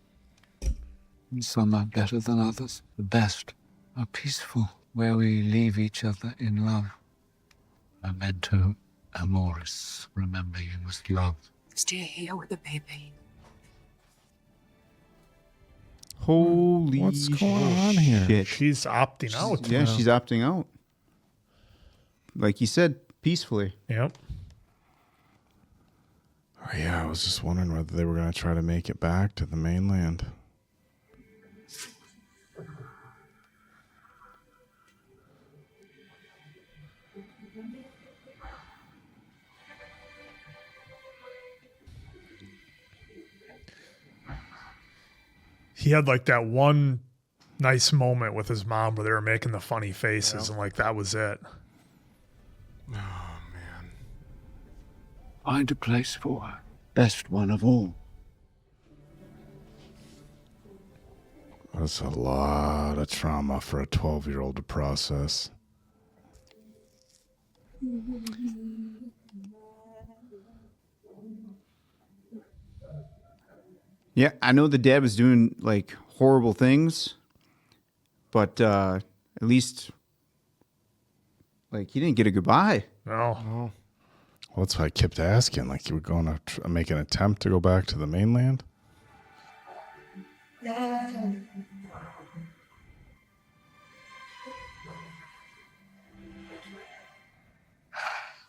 S6: And some are better than others. The best are peaceful, where we leave each other in love. Memento amoris. Remember, you must love.
S5: Stay here with the baby.
S4: Holy
S3: What's going on here?
S4: shit.
S1: She's opting out.
S4: Yeah, she's opting out. Like you said, peacefully.
S1: Yep.
S3: Oh, yeah, I was just wondering whether they were going to try to make it back to the mainland.
S1: He had like that one nice moment with his mom where they were making the funny faces, and like that was it.
S6: Find a place for her. Best one of all.
S3: That's a lot of trauma for a 12-year-old to process.
S4: Yeah, I know the dad was doing like horrible things, but at least like he didn't get a goodbye.
S1: No.
S3: Well, that's why I kept asking. Like, you were going to make an attempt to go back to the mainland?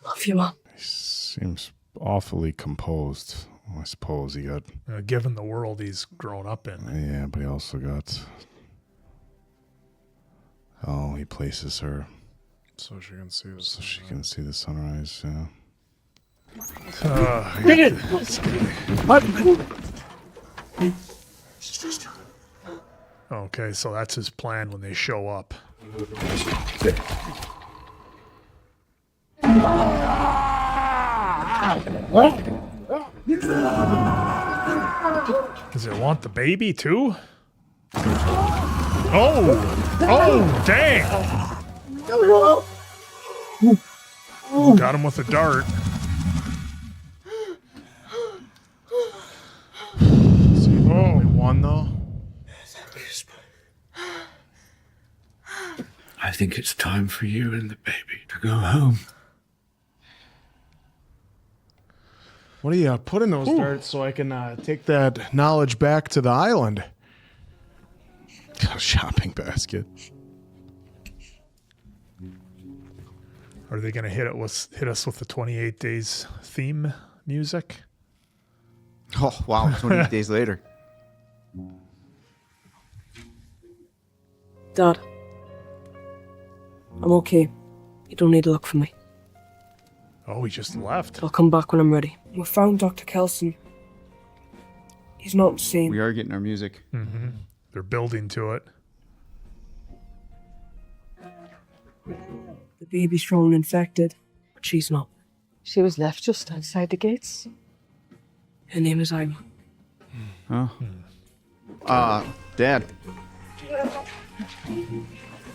S5: Love you, Mom.
S3: He seems awfully composed. Well, I suppose he got...
S1: Given the world he's grown up in.
S3: Yeah, but he also got... Oh, he places her
S2: So she can see
S3: so she can see the sunrise, yeah.
S1: Okay, so that's his plan when they show up. Does it want the baby too? Oh, dang! Got him with a dart.
S2: Only one though.
S6: I think it's time for you and the baby to go home.
S2: What do you put in those darts so I can take that knowledge back to the island?
S3: Got a shopping basket.
S1: Are they going to hit us with the 28 Days theme music?
S4: Oh, wow, 28 days later.
S5: Dad. I'm okay. You don't need to look for me.
S1: Oh, he just left.
S5: I'll come back when I'm ready.
S8: We found Dr. Kelson. He's not insane.
S4: We are getting our music.
S1: Mm-hmm. They're building to it.
S8: The baby's thrown infected, but she's not. She was left just outside the gates. Her name is Ima.
S4: Huh? Dad.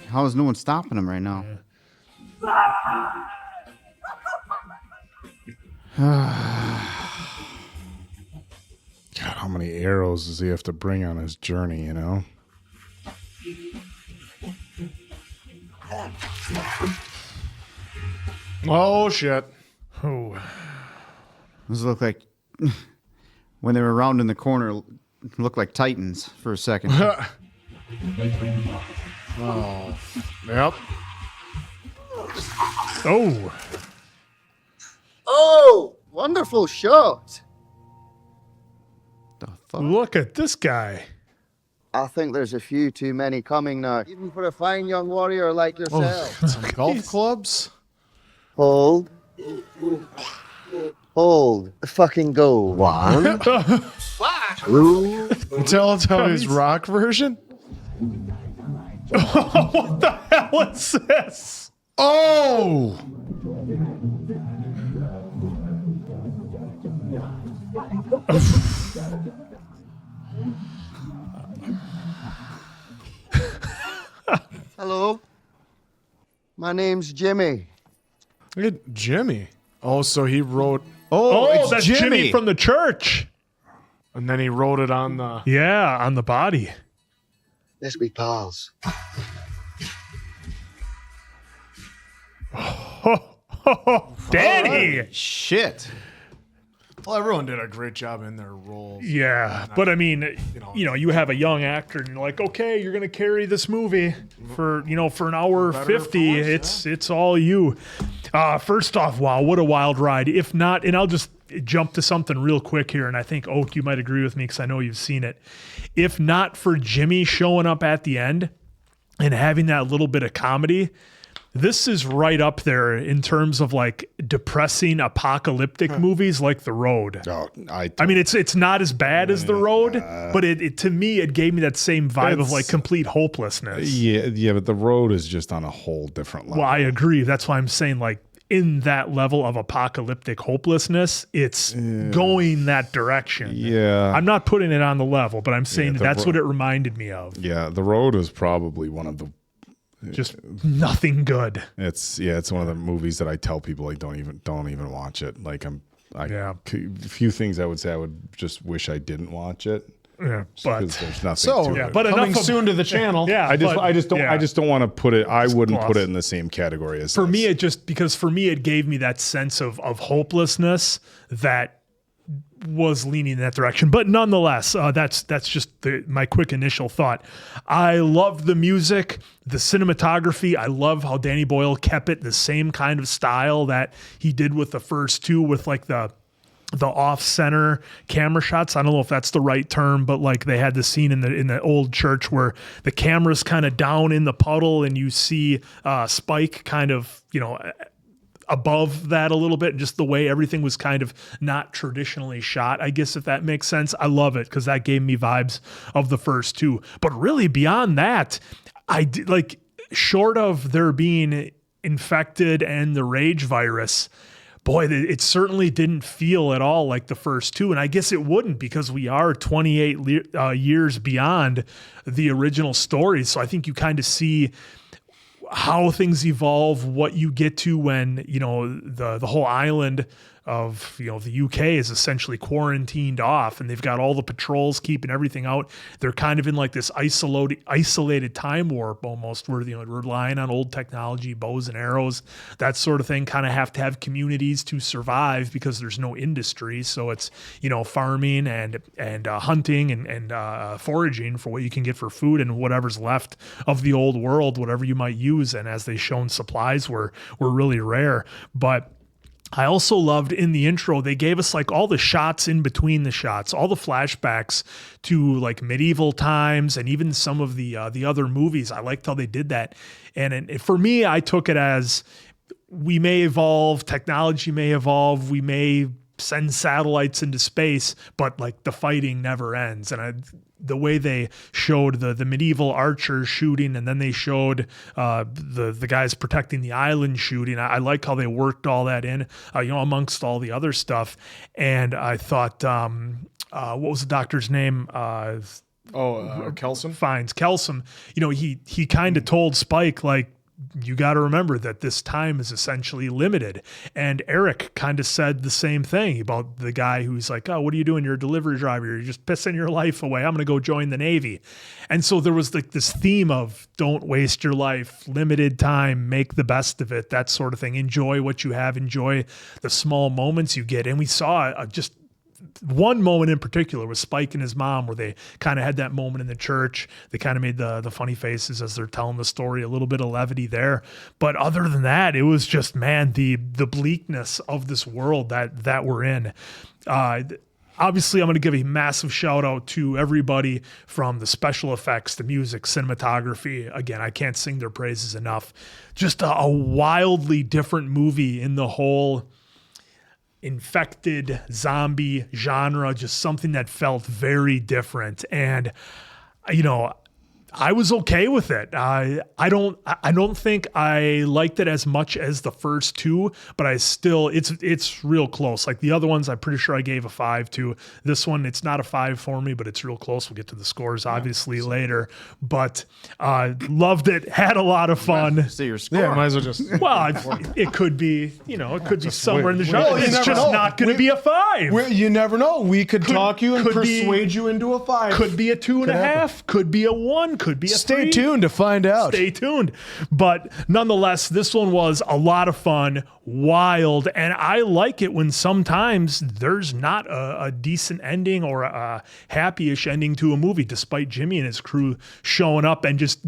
S4: How is no one stopping him right now?
S3: God, how many arrows does he have to bring on his journey, you know?
S2: Oh shit!
S1: Oh,
S4: Those look like when they were round in the corner. Looked like Titans for a second.
S2: Oh, yep.
S1: oh!
S13: Oh, wonderful shot.
S4: The fuck?
S1: Look at this guy.
S13: I think there's a few too many coming now, even for a fine young warrior like yourself.
S2: Some golf clubs.
S13: Hold. Hold. Fucking go. 1, 2.
S2: Teletubbies rock version?
S1: What the hell is this?
S2: Oh!
S13: Hello. My name's Jimmy.
S2: Look at Jimmy. Oh, so he wrote...
S1: Oh,
S2: it's
S1: that's Jimmy from the church.
S2: And then he wrote it on the...
S1: Yeah, on the body.
S13: Let's be pals.
S1: Danny!
S4: Shit.
S2: Well, everyone did a great job in their roles.
S1: Yeah, but I mean, you have a young actor and you're like, okay, you're going to carry this movie for an hour 50. It's all you. First off, wow, what a wild ride. If not, and I'll just jump to something real quick here, and I think, Oak, you might agree with me because I know you've seen it. If not for Jimmy showing up at the end and having that little bit of comedy, this is right up there in terms of like depressing apocalyptic movies like The Road.
S3: Oh,
S1: I mean, it's not as bad as The Road, but it to me, it gave me that same vibe of like complete hopelessness.
S3: Yeah, but The Road is just on a whole different level.
S1: Well, I agree. That's why I'm saying like in that level of apocalyptic hopelessness, it's going that direction.
S3: Yeah.
S1: I'm not putting it on the level, but I'm saying that's what it reminded me of.
S3: Yeah, The Road is probably one of the
S1: just nothing good.
S3: It's one of the movies that I tell people like don't even watch it. Like a few things I would say I would just wish I didn't watch it.
S1: Yeah, but
S3: there's nothing to it.
S1: But
S2: coming soon to the channel.
S1: Yeah,
S3: I just don't want to put it. I wouldn't put it in the same category as
S1: for me. It gave me that sense of hopelessness that was leaning in that direction. But nonetheless, that's just my quick initial thought. I love the music, the cinematography. I love how Danny Boyle kept it the same kind of style that he did with the first two, with like the off-center camera shots. I don't know if that's the right term, but like they had the scene in the old church where the camera's kind of down in the puddle and you see Spike kind of, above that a little bit, and just the way everything was kind of not traditionally shot, I guess, if that makes sense. I love it because that gave me vibes of the first two. But really beyond that, I did, like, short of there being infected and the rage virus, boy, it certainly didn't feel at all like the first two. And I guess it wouldn't because we are 28 years beyond the original story. So I think you kind of see how things evolve, what you get to when, the whole island of, the UK is essentially quarantined off and they've got all the patrols keeping everything out. They're kind of in like this isolated time warp almost where, they're relying on old technology, bows and arrows, that sort of thing, kind of have to have communities to survive because there's no industry. So it's, farming and hunting and foraging for what you can get for food and whatever's left of the old world, whatever you might use. And as they shown, supplies were really rare. But I also loved in the intro, they gave us like all the shots in between the shots, all the flashbacks to like medieval times and even some of the other movies. I liked how they did that. And for me, I took it as we may evolve, technology may evolve, we may send satellites into space, but like the fighting never ends. And the way they showed the medieval archers shooting, and then they showed the guys protecting the island shooting. I like how they worked all that in, amongst all the other stuff. And I thought, what was the doctor's name?
S2: Kelsom?
S1: Fiennes. Kelsom. He kind of told Spike, like, you got to remember that this time is essentially limited. And Eric kind of said the same thing about the guy who's like, oh, what are you doing? You're a delivery driver. You're just pissing your life away. I'm going to go join the Navy. And so there was like this theme of don't waste your life, limited time, make the best of it, that sort of thing. Enjoy what you have. Enjoy the small moments you get. And we saw just one moment in particular with Spike and his mom where they kind of had that moment in the church. They kind of made the funny faces as they're telling the story, a little bit of levity there. But other than that, it was just, man, the bleakness of this world that we're in. obviously, I'm going to give a massive shout out to everybody from the special effects, the music, cinematography. Again, I can't sing their praises enough. Just a wildly different movie in the whole infected zombie genre, just something that felt very different. And, you know, I was okay with it. I don't think I liked it as much as the first two, but I still, it's real close. Like the other ones, I'm pretty sure I gave a 5 to. This one, it's not a 5 for me, but it's real close. We'll get to the scores obviously later. But loved it. Had a lot of fun.
S4: Say your score.
S2: Yeah, might as well just.
S1: Well, it could be, you know, it could be somewhere in the genre.
S2: Well, you
S1: It's
S2: never
S1: just
S2: know.
S1: not going to be a 5.
S2: You never know. We could talk you and
S1: could be-
S2: persuade you into a 5.
S1: Could be a 2.5. Could be a 1. Could be a 3.
S2: Stay tuned to find out.
S1: Stay tuned. But nonetheless, this one was a lot of fun, wild, and I like it when sometimes there's not a decent ending or a happy-ish ending to a movie, despite Jimmy and his crew showing up and just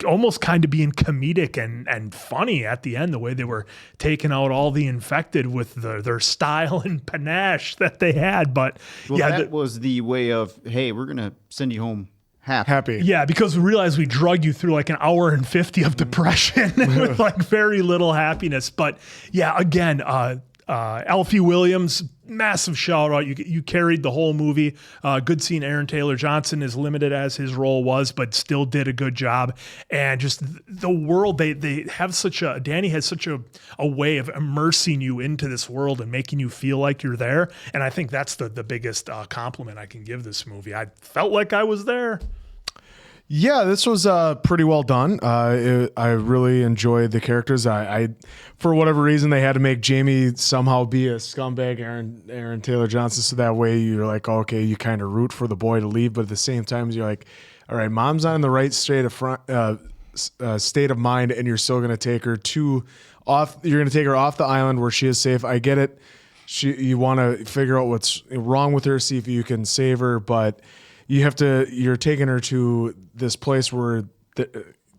S1: almost kind of being comedic and funny at the end, the way they were taking out all the infected with their style and panache that they had. But
S4: Well,
S1: yeah,
S4: that was the way of, hey, we're going to send you home happy.
S1: Yeah, because we realized we drugged you through like an hour and 50 of depression with like very little happiness. But yeah, again, Alfie Williams, massive shout out. You carried the whole movie. Good seeing Aaron Taylor Johnson, as limited as his role was, but still did a good job. And just the world, they have Danny has such a way of immersing you into this world and making you feel like you're there. And I think that's the biggest compliment I can give this movie. I felt like I was there.
S2: Yeah, this was pretty well done. I really enjoyed the characters. I for whatever reason, they had to make Jamie somehow be a scumbag, Aaron Taylor Johnson, so that way you're like, okay, you kind of root for the boy to leave, but at the same time, you're like, all right, mom's not in the right state of mind, and you're still going to take her off. You're going to take her off the island where she is safe. I get it. You want to figure out what's wrong with her, see if you can save her, but you're taking her to this place where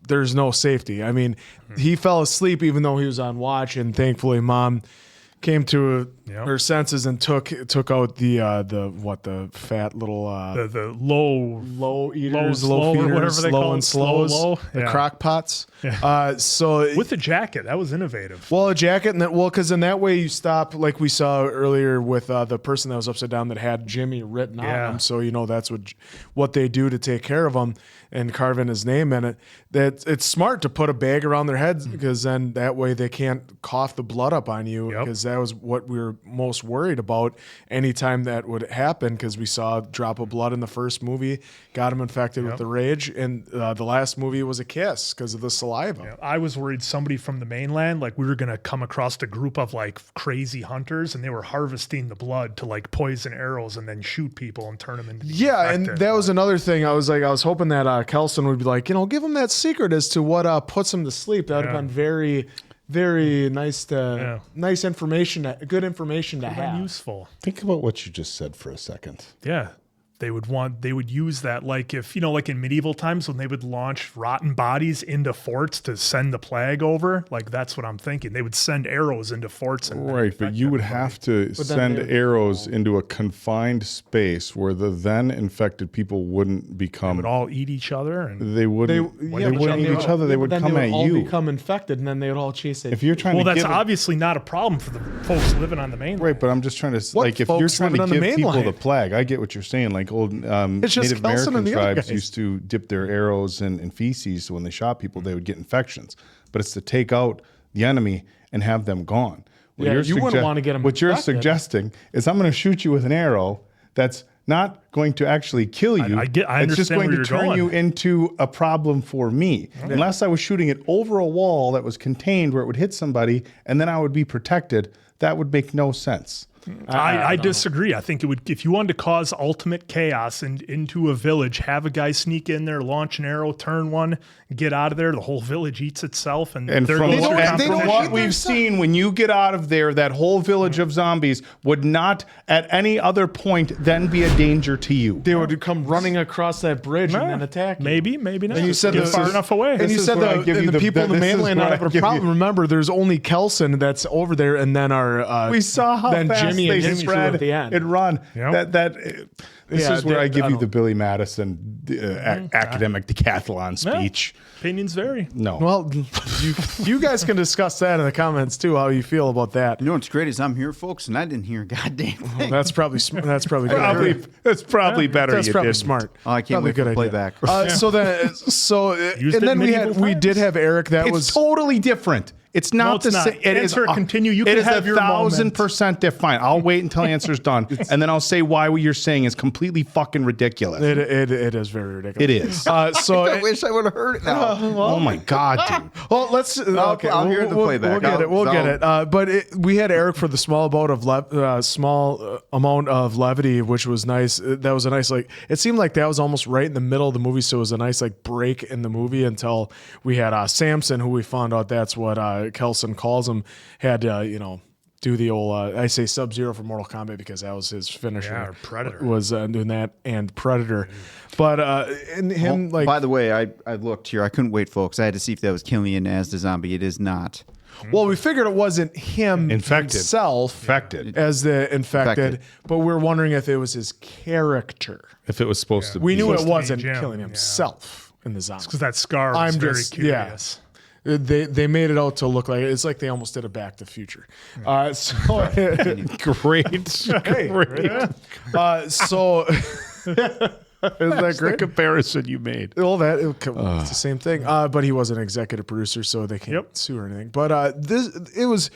S2: there's no safety. I mean, he fell asleep even though he was on watch, and thankfully mom came to her senses and took out the fat little
S1: the low
S2: eaters,
S1: slow,
S2: low feeders,
S1: whatever they call
S2: low
S1: it,
S2: and slows,
S1: slow.
S2: the
S1: Yeah.
S2: crock pots.
S1: Yeah.
S2: So
S1: with the jacket, that was innovative.
S2: Well, a jacket, and because in that way you stop, like we saw earlier with the person that was upside down that had Jimmy written on him. So that's what they do to take care of him and carve in his name in it. That it's smart to put a bag around their heads because then that way they can't cough the blood up on you. Because that was what we were most worried about anytime that would happen. Because we saw a drop of blood in the first movie, got him infected with the rage, and the last movie was a kiss because of the saliva.
S1: Yeah, I was worried somebody from the mainland, like we were going to come across a group of like crazy hunters, and they were harvesting the blood to like poison arrows and then shoot people and turn them into
S2: and that was another thing. I was hoping that Kelson would be like, give him that secret as to what puts him to sleep. That would have been very, very nice nice information, good information to have.
S1: Useful.
S3: Think about what you just said for a second.
S1: Yeah. They would use that, like if, like in medieval times when they would launch rotten bodies into forts to send the plague over, like that's what I'm thinking. They would send arrows into forts.
S3: Right, but you would have to send arrows into a confined space where the then infected people wouldn't become.
S1: They would all eat each other. And
S3: they wouldn't eat each other. They would come at you.
S2: They would become infected, and then they would all chase it.
S3: If you're trying to
S1: that's obviously not a problem for the folks living on the mainland.
S3: Right, but I'm just trying to if you're trying to give people the plague, I get what you're saying. Like old Native American tribes used to dip their arrows in feces, so when they shot people, they would get infections. But it's to take out the enemy and have them gone.
S2: You wouldn't want to get them
S3: What you're
S2: infected.
S3: suggesting is I'm going to shoot you with an arrow that's not going to actually kill you. It's just going to turn you into a problem for me. Okay. Unless I was shooting it over a wall that was contained where it would hit somebody and then I would be protected, that would make no sense.
S1: I disagree. I think it would, if you wanted to cause ultimate chaos into a village, have a guy sneak in there, launch an arrow, turn one, get out of there. The whole village eats itself, and there
S3: from
S1: goes your
S3: what we've seen, when you get out of there, that whole village of zombies would not at any other point then be a danger to you.
S2: They would come running across that bridge and then attack you.
S1: Maybe not.
S2: And you said
S1: get far enough away.
S2: And you said the people in the mainland not have a problem. Remember, there's only Kelson that's over there, and then
S3: we saw how fast Jimmy and
S1: Jimmy show
S3: Fred
S1: at the end.
S3: and Ron.
S1: Yep.
S3: This
S1: Yeah,
S3: is where I give
S1: I
S3: you the
S1: don't-
S3: Billy Madison academic decathlon speech.
S1: Opinions vary.
S3: No.
S2: Well, you guys can discuss that in the comments too. How you feel about that?
S4: You know what's great is I'm here, folks, and I didn't hear a goddamn thing.
S2: Well, that's probably good.
S3: That's probably better.
S2: That's
S3: you
S2: probably
S3: didn't.
S2: smart.
S4: Oh, I can't
S2: Probably
S4: wait for the
S2: idea.
S4: playback.
S1: Used
S2: And
S1: it
S2: then we
S1: medieval
S2: did
S1: times.
S2: have Eric. That
S3: It's
S2: was
S3: totally different. It's not
S1: it's
S3: the
S1: not.
S3: same. It is
S1: Answer, continue. You can
S3: it is
S1: have your
S3: 1,000% different. I'll wait until the answer's done, and then I'll say why what you're saying is completely fucking ridiculous.
S2: It is very ridiculous.
S3: It is.
S2: So
S4: wish I would have heard it now.
S3: Oh my god, dude.
S2: Well, let's. Okay,
S4: I'll hear the playback.
S2: We'll get it. But we had Eric for the small amount of levity, which was nice. That was a nice It seemed like that was almost right in the middle of the movie, so it was a nice break in the movie until we had Samson, who we found out that's what Kelson calls him, had do the old I say Sub-Zero for Mortal Kombat because that was his finisher.
S1: Yeah, or Predator.
S2: Was doing that and Predator, but and him
S4: By the way, I looked here. I couldn't wait, folks. I had to see if that was Killian as the zombie. It is not.
S2: Well, we figured it wasn't him himself as the infected, but we were wondering if it was his character.
S3: If it was supposed to be.
S2: We knew it
S1: Supposed to be
S2: wasn't
S1: Jim,
S2: killing himself in the zombie.
S1: Because that scar was very curious.
S2: They made it out to look like it's like they almost did a Back to the Future. So
S3: great.
S2: So isn't that great?
S3: The comparison you made.
S2: Well, it's the same thing. But he was an executive producer, so they can't sue or anything. But it was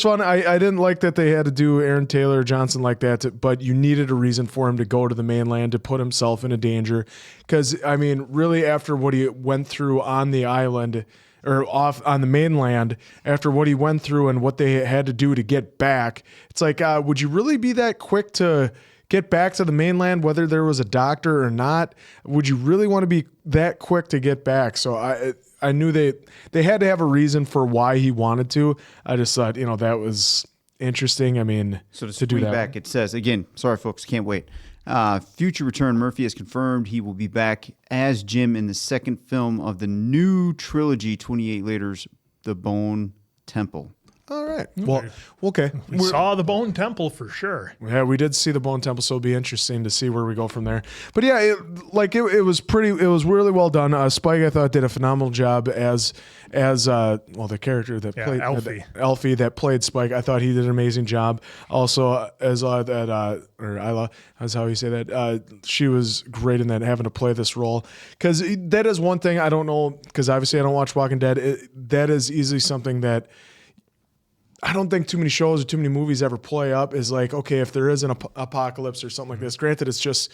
S2: fun. I didn't like that they had to do Aaron Taylor Johnson like that, but you needed a reason for him to go to the mainland to put himself into danger. Because I mean, really, after what he went through on the island or off on the mainland, after what he went through and what they had to do to get back, it's like, would you really be that quick to get back to the mainland, whether there was a doctor or not? Would you really want to be that quick to get back? So I knew they had to have a reason for why he wanted to. I just thought, that was interesting. I mean,
S4: So to do that back, it says, again, sorry, folks, can't wait. Future return, Murphy has confirmed he will be back as Jim in the second film of the new trilogy, 28 Later's The Bone Temple.
S2: All right. Well, okay.
S1: We saw the Bone Temple for sure.
S2: Yeah, we did see the Bone Temple, so it'll be interesting to see where we go from there. But yeah, it was pretty. It was really well done. Spike, I thought, did a phenomenal job as the character that played Alfie that played Spike. I thought he did an amazing job. Also, as Isla, that's how you say that. She was great in that, having to play this role, because that is one thing I don't know, because obviously I don't watch Walking Dead. That is easily something that I don't think too many shows or too many movies ever play up, is like, okay, if there is an apocalypse or something like this, granted it's just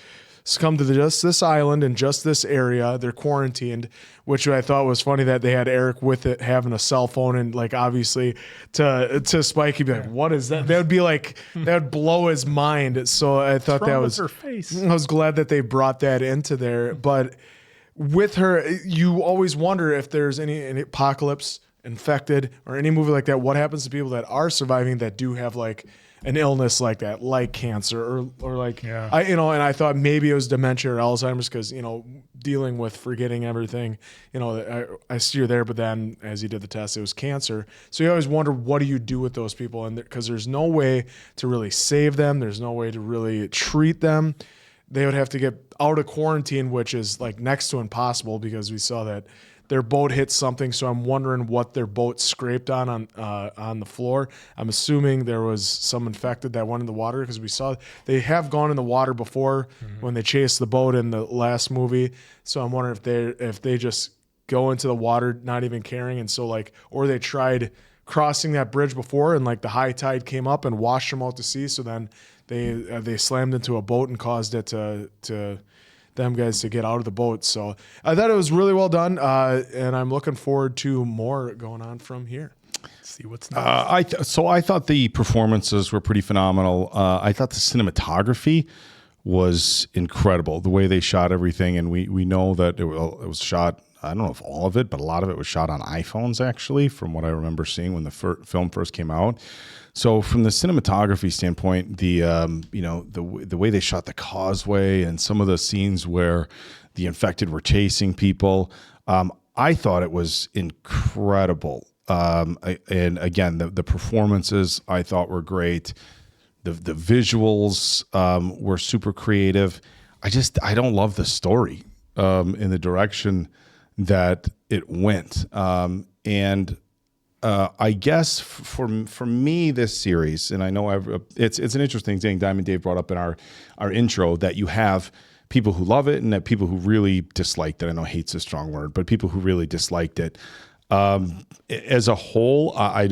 S2: come to just this island and just this area, they're quarantined, which I thought was funny that they had Eric with it having a cell phone, and like obviously to Spike, he'd be like, what is that? That would be like, that would blow his mind. So I thought that was,
S1: her face?
S2: I was glad that they brought that into there. But with her, you always wonder if there's any apocalypse, infected, or any movie like that, what happens to people that are surviving that do have like an illness like that, like cancer or like, and I thought maybe it was dementia or Alzheimer's, because, dealing with forgetting everything, I steer there, but then as he did the test, it was cancer. So you always wonder, what do you do with those people? And because there's no way to really save them. There's no way to really treat them. They would have to get out of quarantine, which is like next to impossible, because we saw that their boat hit something, so I'm wondering what their boat scraped on the floor. I'm assuming there was some infected that went in the water, because we saw they have gone in the water before when they chased the boat in the last movie. So I'm wondering if they just go into the water not even caring, and so like, or they tried crossing that bridge before and like the high tide came up and washed them out to sea. So then they slammed into a boat and caused it to them guys to get out of the boat. So I thought it was really well done, and I'm looking forward to more going on from here.
S1: Let's see what's next.
S3: So I thought the performances were pretty phenomenal. I thought the cinematography was incredible, the way they shot everything, and we know that it was shot, I don't know if all of it, but a lot of it was shot on iPhones, actually, from what I remember seeing when the film first came out. So from the cinematography standpoint, the way they shot the causeway and some of the scenes where the infected were chasing people, I thought it was incredible. And again, the performances I thought were great. The visuals were super creative. I don't love the story in the direction that it went. I guess for me, this series, and I know it's an interesting thing Diamond Dave brought up in our intro, that you have people who love it and that people who really disliked it. I know hate's a strong word, but people who really disliked it. As a whole, I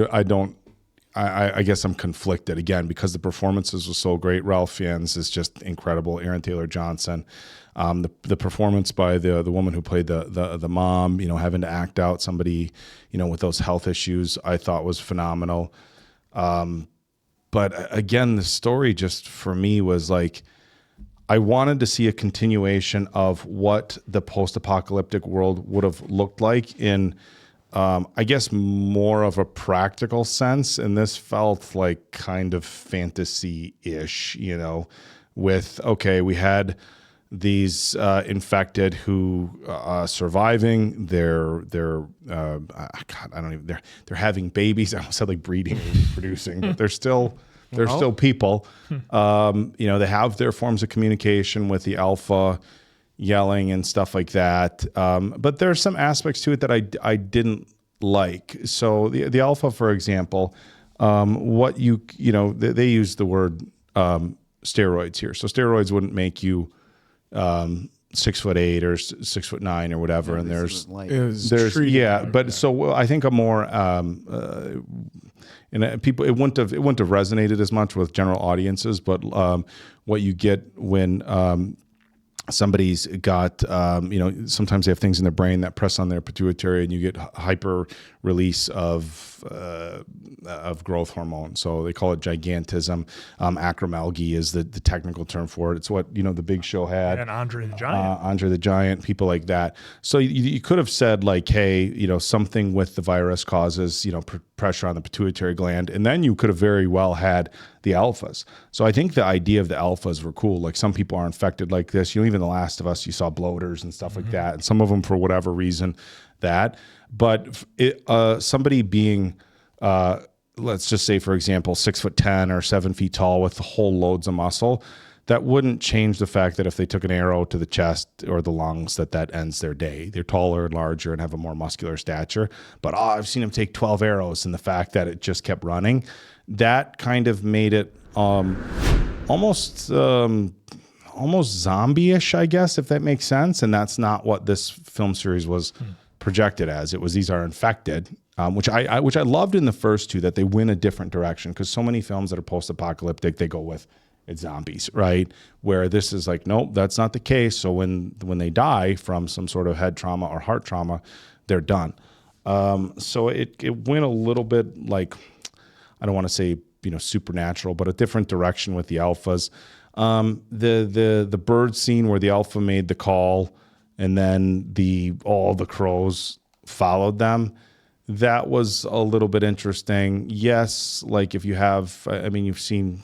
S3: guess I'm conflicted again because the performances were so great. Ralph Fiennes is just incredible. Aaron Taylor Johnson, the performance by the woman who played the mom, having to act out somebody, with those health issues, I thought was phenomenal. But again, the story just for me was like, I wanted to see a continuation of what the post-apocalyptic world would have looked like in, I guess, more of a practical sense. And this felt like kind of fantasy-ish, with, okay, we had these infected who surviving. They're having babies. I almost said like breeding or reproducing, but they're still people. They have their forms of communication with the alpha, yelling and stuff like that. But there are some aspects to it that I didn't like. So the alpha, for example, they use the word steroids here. So steroids wouldn't make you 6'8" or 6'9" or whatever. Yeah, and there's but so I think a more people, it wouldn't have resonated as much with general audiences, but what you get when somebody's got, sometimes they have things in their brain that press on their pituitary, and you get hyper release of growth hormone. So they call it gigantism. Acromegaly is the technical term for it. It's what the Big Show had,
S1: and Andre the Giant.
S3: Andre the Giant, people like that. So you could have said like, hey, something with the virus causes pressure on the pituitary gland, and then you could have very well had the alphas. So I think the idea of the alphas were cool. Like, some people are infected like this. Even The Last of Us, you saw bloaters and stuff like that, and some of them for whatever reason that. But somebody being, let's just say, for example, 6'10" or 7 feet tall with whole loads of muscle, that wouldn't change the fact that if they took an arrow to the chest or the lungs, that ends their day. They're taller and larger and have a more muscular stature. But I've seen them take 12 arrows, and the fact that it just kept running, that kind of made it almost zombie-ish, I guess, if that makes sense. And that's not what this film series was projected as. It was, these are infected, which I loved in the first two, that they went a different direction, because so many films that are post-apocalyptic, they go with it's zombies, right? Where this is like, nope, that's not the case. So when they die from some sort of head trauma or heart trauma, they're done. So it went a little bit like, I don't want to say supernatural, but a different direction with the alphas. The bird scene where the alpha made the call and then all the crows followed them, that was a little bit interesting. Yes, like if you have, you've seen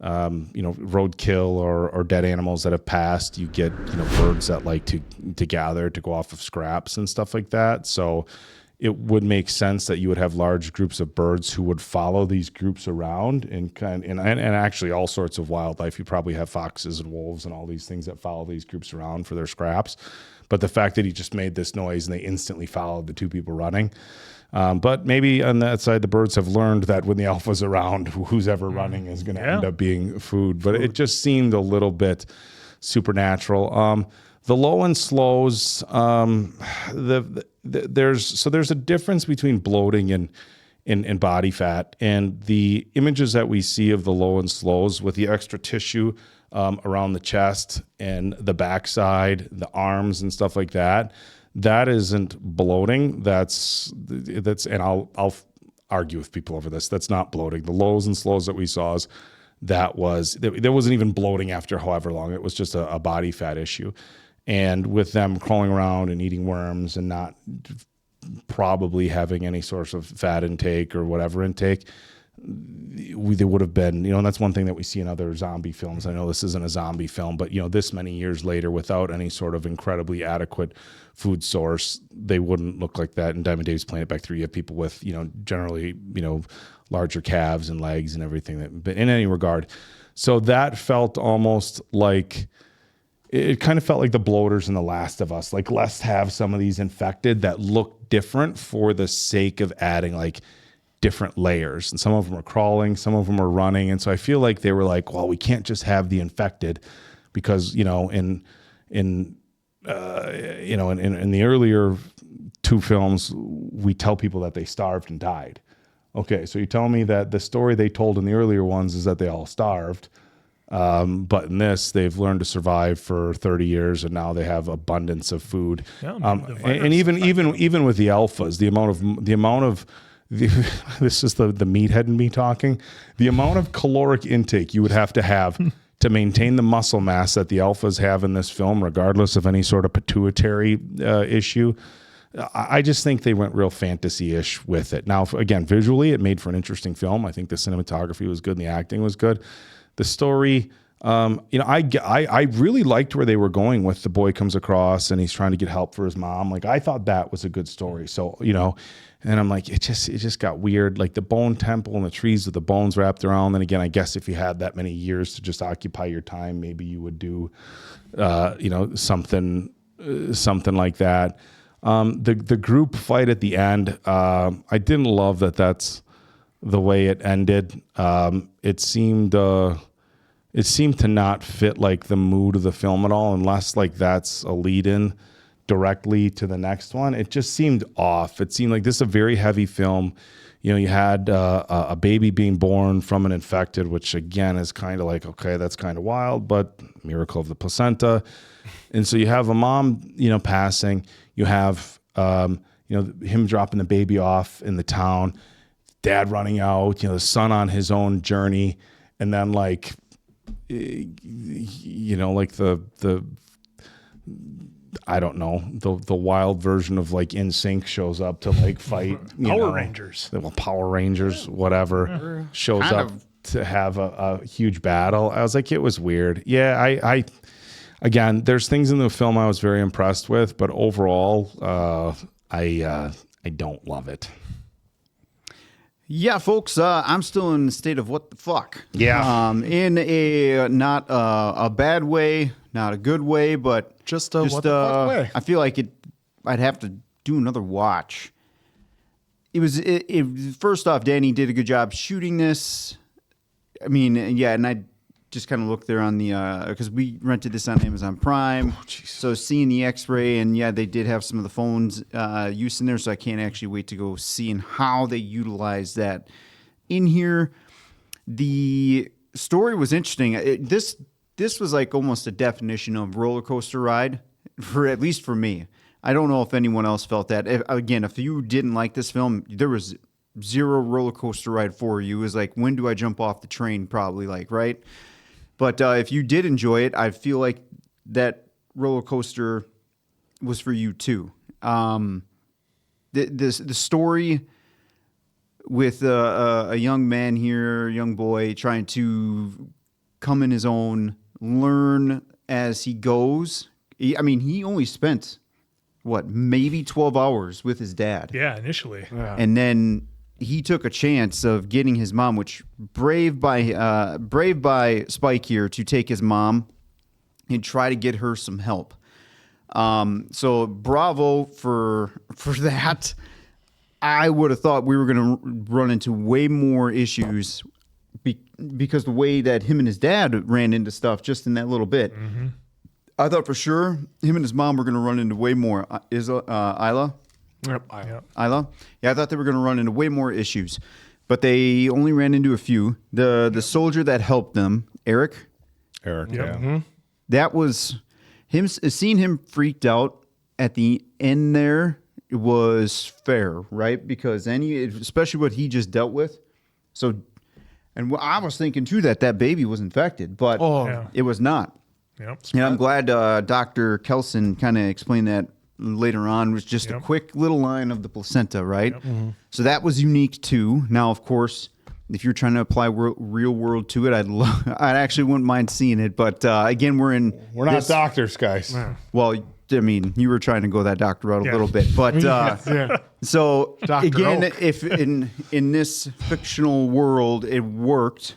S3: roadkill or dead animals that have passed, you get birds that like to gather to go off of scraps and stuff like that. So it would make sense that you would have large groups of birds who would follow these groups around, and actually all sorts of wildlife. You probably have foxes and wolves and all these things that follow these groups around for their scraps. But the fact that he just made this noise and they instantly followed the two people running. But maybe on that side, the birds have learned that when the alpha's around, who's ever running is going to end up being food. But it just seemed a little bit supernatural. The low and slows, there's a difference between bloating and body fat, and the images that we see of the low and slows with the extra tissue around the chest and the backside, the arms and stuff like that. That isn't bloating. That's and I'll argue with people over this. That's not bloating. The lows and slows that we saw there wasn't even bloating after however long. It was just a body fat issue. And with them crawling around and eating worms and not probably having any source of fat intake or whatever intake, they would have been, and that's one thing that we see in other zombie films. I know this isn't a zombie film, but this many years later, without any sort of incredibly adequate food source, they wouldn't look like that. And Diamond Dave's playing it back through. You have people with, generally, larger calves and legs and everything. But in any regard, so that felt almost like it kind of felt like the bloaters in The Last of Us. Like, let's have some of these infected that look different for the sake of adding like different layers. And some of them are crawling, some of them are running. And so I feel like they were like, well, we can't just have the infected because, you know, in the earlier 2 films, we tell people that they starved and died. Okay, so you tell me that the story they told in the earlier ones is that they all starved. But in this, they've learned to survive for 30 years, and now they have abundance of food.
S1: Yeah,
S3: and even with the alphas, the amount of this is the meathead in me talking. The amount of caloric intake you would have to maintain the muscle mass that the alphas have in this film, regardless of any sort of pituitary issue. I just think they went real fantasy-ish with it. Now, again, visually, it made for an interesting film. I think the cinematography was good and the acting was good. The story, I really liked where they were going with the boy comes across and he's trying to get help for his mom. Like, I thought that was a good story. So, and I'm like, it just got weird. Like the bone temple and the trees with the bones wrapped around. And again, I guess if you had that many years to just occupy your time, maybe you would do, something like that. The group fight at the end, I didn't love that that's the way it ended. It seemed to not fit like the mood of the film at all, unless like that's a lead-in directly to the next one. It just seemed off. It seemed like this is a very heavy film. You had a baby being born from an infected, which again is kind of like, okay, that's kind of wild, but miracle of the placenta. And so you have a mom, passing. You have, him dropping the baby off in the town, dad running out, the son on his own journey. And then like, like the I don't know, the wild version of like NSYNC shows up to like fight
S1: Power Rangers.
S3: Well, Power Rangers, whatever, shows up to have a huge battle. I was like, it was weird. Yeah, I again, there's things in the film I was very impressed with, but overall, I don't love it.
S4: Yeah, folks, I'm still in the state of what the fuck.
S3: Yeah.
S4: In a not a bad way, not a good way, but
S2: just what the fuck way.
S4: I feel like I'd have to do another watch. First off, Danny did a good job shooting this. I mean, yeah, and I just kind of looked there on the because we rented this on Amazon Prime. So seeing the X-ray, and yeah, they did have some of the phones use in there, so I can't actually wait to go see and how they utilize that in here. The story was interesting. This was like almost a definition of roller coaster ride, at least for me. I don't know if anyone else felt that. If you didn't like this film, there was zero roller coaster ride for you. It was like, when do I jump off the train? Probably like, right? But if you did enjoy it, I feel like that roller coaster was for you too. The story with a young man here, a young boy trying to come in his own, learn as he goes. He only spent maybe 12 hours with his dad.
S1: Yeah, initially.
S2: Yeah.
S4: And then he took a chance of getting his mom, which brave by Spike here to take his mom and try to get her some help. So bravo for that. I would have thought we were going to run into way more issues because the way that him and his dad ran into stuff just in that little bit. Mm-hmm. I thought for sure him and his mom were going to run into way more. Isla?
S2: Yep.
S4: Isla? Yeah, I thought they were going to run into way more issues, but they only ran into a few. The soldier that helped them, Eric,
S3: yep.
S2: Yeah. Mm-hmm.
S4: That was him. Seeing him freaked out at the end there was fair, right? Because especially what he just dealt with. So, and I was thinking too that baby was infected, but it was not.
S1: Yep.
S4: And I'm glad Dr. Kelson kind of explained that later on. It was just a quick little line of the placenta, right? Yep. Mm-hmm. So that was unique too. Now, of course, if you're trying to apply real world to it, I actually wouldn't mind seeing it. But again, we're
S3: not doctors, guys.
S4: Well, I mean, you were trying to go that doctor route a little bit, but so
S2: Dr.
S4: again,
S2: Oak.
S4: if in this fictional world it worked,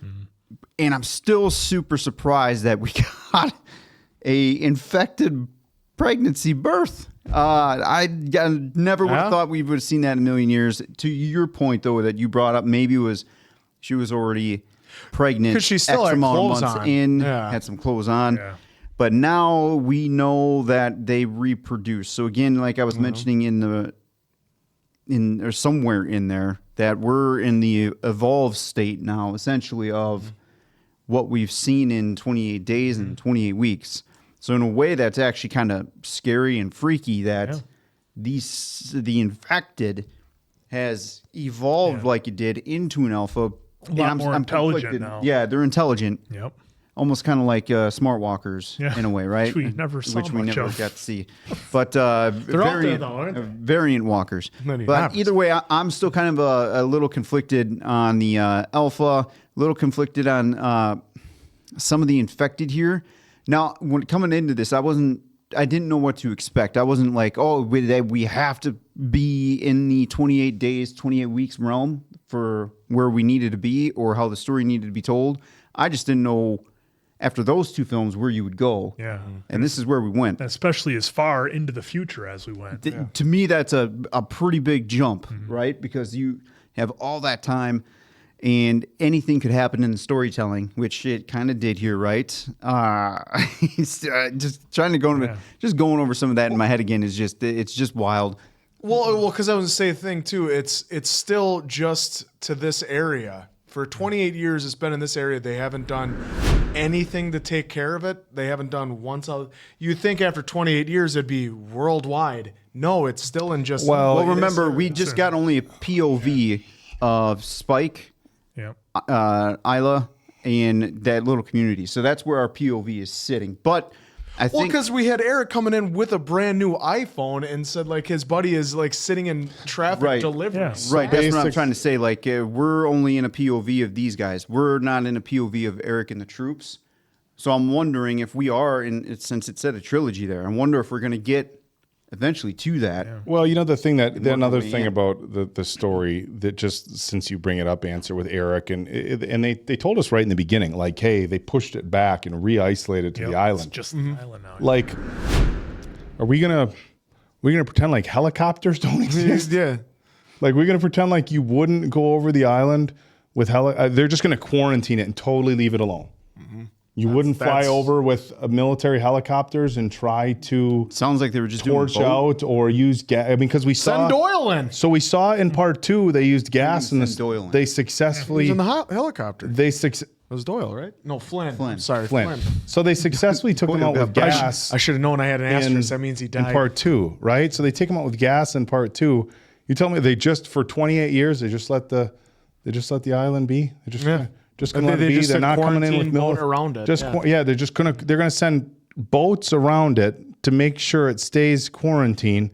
S4: and I'm still super surprised that we got a infected pregnancy birth. I never would have thought we would have seen that in a million years. To your point, though, that you brought up, maybe she was already pregnant.
S2: Because she still
S4: X
S2: had
S4: amount of
S2: clothes
S4: months
S2: on.
S4: in,
S2: Yeah.
S4: had some clothes on.
S1: Yeah.
S4: But now we know that they reproduce. So again, like I was mentioning or somewhere in there, that we're in the evolved state now, essentially, of what we've seen in 28 days and 28 weeks. So in a way, that's actually kind of scary and freaky that the infected has evolved like it did into an alpha.
S1: A lot more intelligent
S4: conflicted.
S1: now.
S4: Yeah, they're intelligent.
S1: Yep.
S4: Almost kind of like smart walkers in a way, right?
S1: Which we never saw
S4: Which we
S1: much
S4: never
S1: of.
S4: got to see. But
S2: out there,
S4: variant,
S2: though, aren't they?
S4: variant walkers.
S2: Many
S4: But
S2: happens.
S4: either way, I'm still kind of a little conflicted on the alpha, a little conflicted on some of the infected here. Now, when coming into this, I didn't know what to expect. I wasn't like, oh, we have to be in the 28 days, 28 weeks realm for where we needed to be or how the story needed to be told. I just didn't know after those two films where you would go.
S1: Yeah.
S4: And this is where we went.
S1: Especially as far into the future as we went.
S4: To me, that's a pretty big jump, right? Because you have all that time and anything could happen in the storytelling, which it kind of did here, right? Just trying to going over some of that in my head again is it's just wild.
S2: Well, because I was gonna say the thing too. It's still just to this area. For 28 years, it's been in this area. They haven't done anything to take care of it. They haven't done once. You'd think after 28 years it'd be worldwide. No, it's still in just.
S4: Well, remember we just got only a POV of Spike, Isla, and that little community. So that's where our POV is sitting. But I think
S2: because we had Eric coming in with a brand new iPhone and said like his buddy is like sitting in traffic delivery.
S4: Right, that's what I'm trying to say. Like we're only in a POV of these guys. We're not in a POV of Eric and the troops. So I'm wondering if we are since it said a trilogy there. I wonder if we're going to get eventually to that.
S3: Well, you know, another
S4: way
S3: thing
S4: in.
S3: about the story that just since you bring it up, Answer, with Eric, and they told us right in the beginning, like, hey, they pushed it back and re-isolated to the island.
S1: It's just the island now.
S3: Like, are we gonna pretend like helicopters don't exist?
S2: Yeah.
S3: Like, we're gonna pretend like you wouldn't go over the island with they're just gonna quarantine it and totally leave it alone. You wouldn't fly over with military helicopters and try to
S4: sounds like they were just
S3: torch
S4: doing boat.
S3: out or use gas. I mean, because we saw
S2: Send Doyle in.
S3: So we saw in part 2 they used gas and they successfully
S2: He was in the helicopter.
S3: It
S2: was Doyle, right? No, Flynn.
S4: Flynn.
S2: Sorry,
S3: Flynn. So they successfully took him out with gas.
S2: I should have known I had an asterisk. That means he died.
S3: In part 2, right? So they take him out with gas in part 2. You tell me they just for 28 years they just let the island be. They just gonna let it be. They're not coming in with
S2: boat around it.
S3: They're gonna send boats around it to make sure it stays quarantined.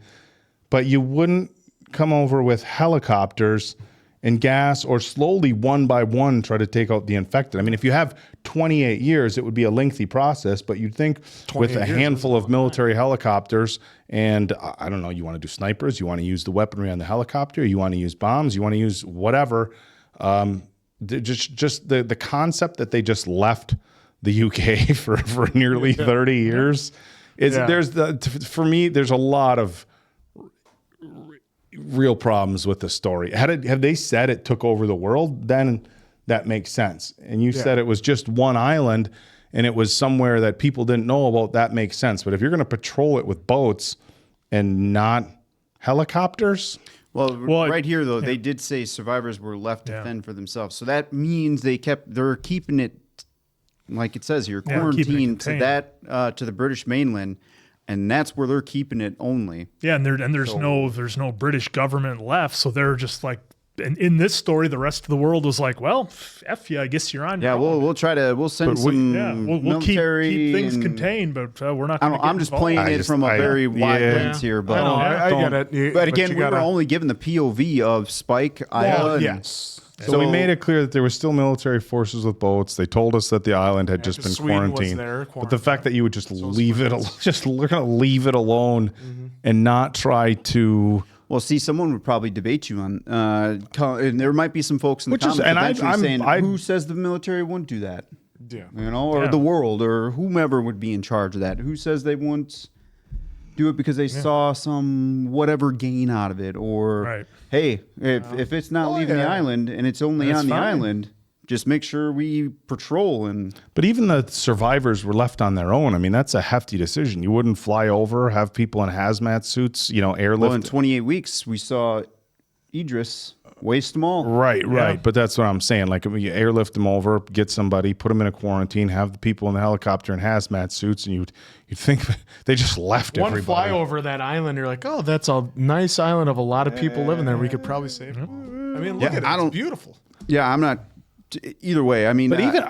S3: But you wouldn't come over with helicopters and gas or slowly one by one try to take out the infected. I mean, if you have 28 years, it would be a lengthy process, but you'd think with a handful of military helicopters and I don't know, you want to do snipers, you want to use the weaponry on the helicopter, you want to use bombs, you want to use whatever. Just the concept that they just left the UK for nearly 30 years for me, there's a lot of real problems with the story. Have they said it took over the world? Then that makes sense. And you said it was just one island and it was somewhere that people didn't know about. That makes sense. But if you're going to patrol it with boats and not helicopters.
S4: Well, right here though, they did say survivors were left to fend for themselves. So that means they're keeping it, like it says here, quarantined to the British mainland. And that's where they're keeping it only.
S1: Yeah, and there's no British government left, so they're just like. And in this story, the rest of the world was like, "Well, f you, I guess you're on."
S4: Yeah, we'll send some
S1: we'll keep things
S4: and,
S1: contained, but we're not.
S4: I'm just playing it from a very wide lens here, but
S2: I get it.
S4: But again, we were only given the POV of Spike, Isla,
S3: So we made it clear that there were still military forces with boats. They told us that the island had just been
S2: Sweden was
S3: quarantined.
S2: there,
S3: But the fact that you would just leave it, we're going to leave it alone and not try to.
S4: Well, see, someone would probably debate you on, and there might be some folks in the
S3: Which is-
S4: comments
S3: and
S4: eventually saying,
S3: I-
S4: who says the military wouldn't do that?
S2: Yeah.
S4: You know, or the world, or whomever would be in charge of that. Who says they wouldn't do it because they saw some whatever gain out of it? Or, hey, if it's not leaving the island and it's only
S3: That's
S4: on the
S3: fine.
S4: island, just make sure we patrol and...
S3: But even the survivors were left on their own. I mean, that's a hefty decision. You wouldn't fly over, have people in hazmat suits, airlift.
S4: Well, in 28 weeks, we saw Idris waste them all.
S3: Right. But that's what I'm saying. Like, you airlift them over, get somebody, put them in a quarantine, have the people in the helicopter in hazmat suits, and you'd think they just left
S2: One
S3: everybody.
S2: flyover that island, you're like, oh, that's a nice island of a lot of people living there. We could probably save them. I mean, look at it. It's beautiful.
S4: Yeah, I'm not... Either way, I mean...
S3: But even...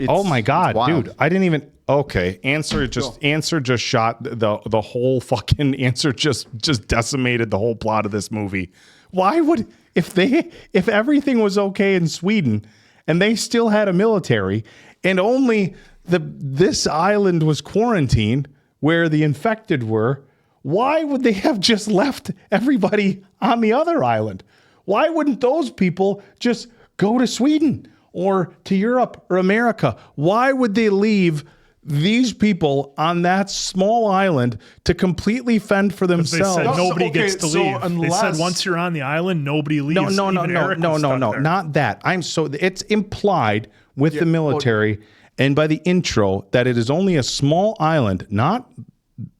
S3: Oh, my God,
S4: wild.
S3: dude. I didn't even... Okay, Answer just shot the whole fucking... Answer just decimated the whole plot of this movie. Why would... If everything was okay in Sweden and they still had a military and only this island was quarantined where the infected were, why would they have just left everybody on the other island? Why wouldn't those people just go to Sweden or to Europe or America? Why would they leave these people on that small island to completely fend for themselves?
S1: They said nobody gets to leave. They said once you're on the island, nobody leaves.
S3: No, not that. It's implied with the military and by the intro that it is only a small island, not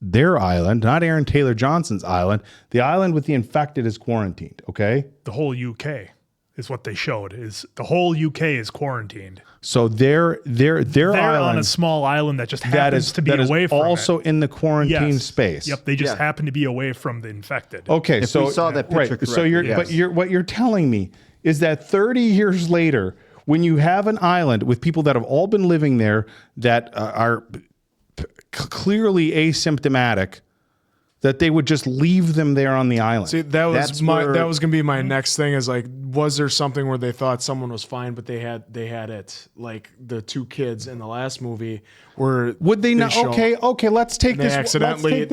S3: their island, not Aaron Taylor Johnson's island. The island with the infected is quarantined, okay?
S1: The whole UK is what they showed. Is the whole UK is quarantined.
S3: So they're island,
S1: on a small island that just happens to be away from
S3: also
S1: it.
S3: in the quarantine space.
S1: Yep, they just happen to be away from the infected.
S3: Okay,
S4: If
S3: so
S4: we saw that picture
S3: right. So
S4: correctly,
S3: what you're telling me is that 30 years later, when you have an island with people that have all been living there that are clearly asymptomatic, that they would just leave them there on the island.
S2: See, that was going to be my next thing. Is like, was there something where they thought someone was fine, but they had it, like the two kids in the last movie, where
S3: would they not? Okay, let's take
S2: they
S3: this.
S2: accidentally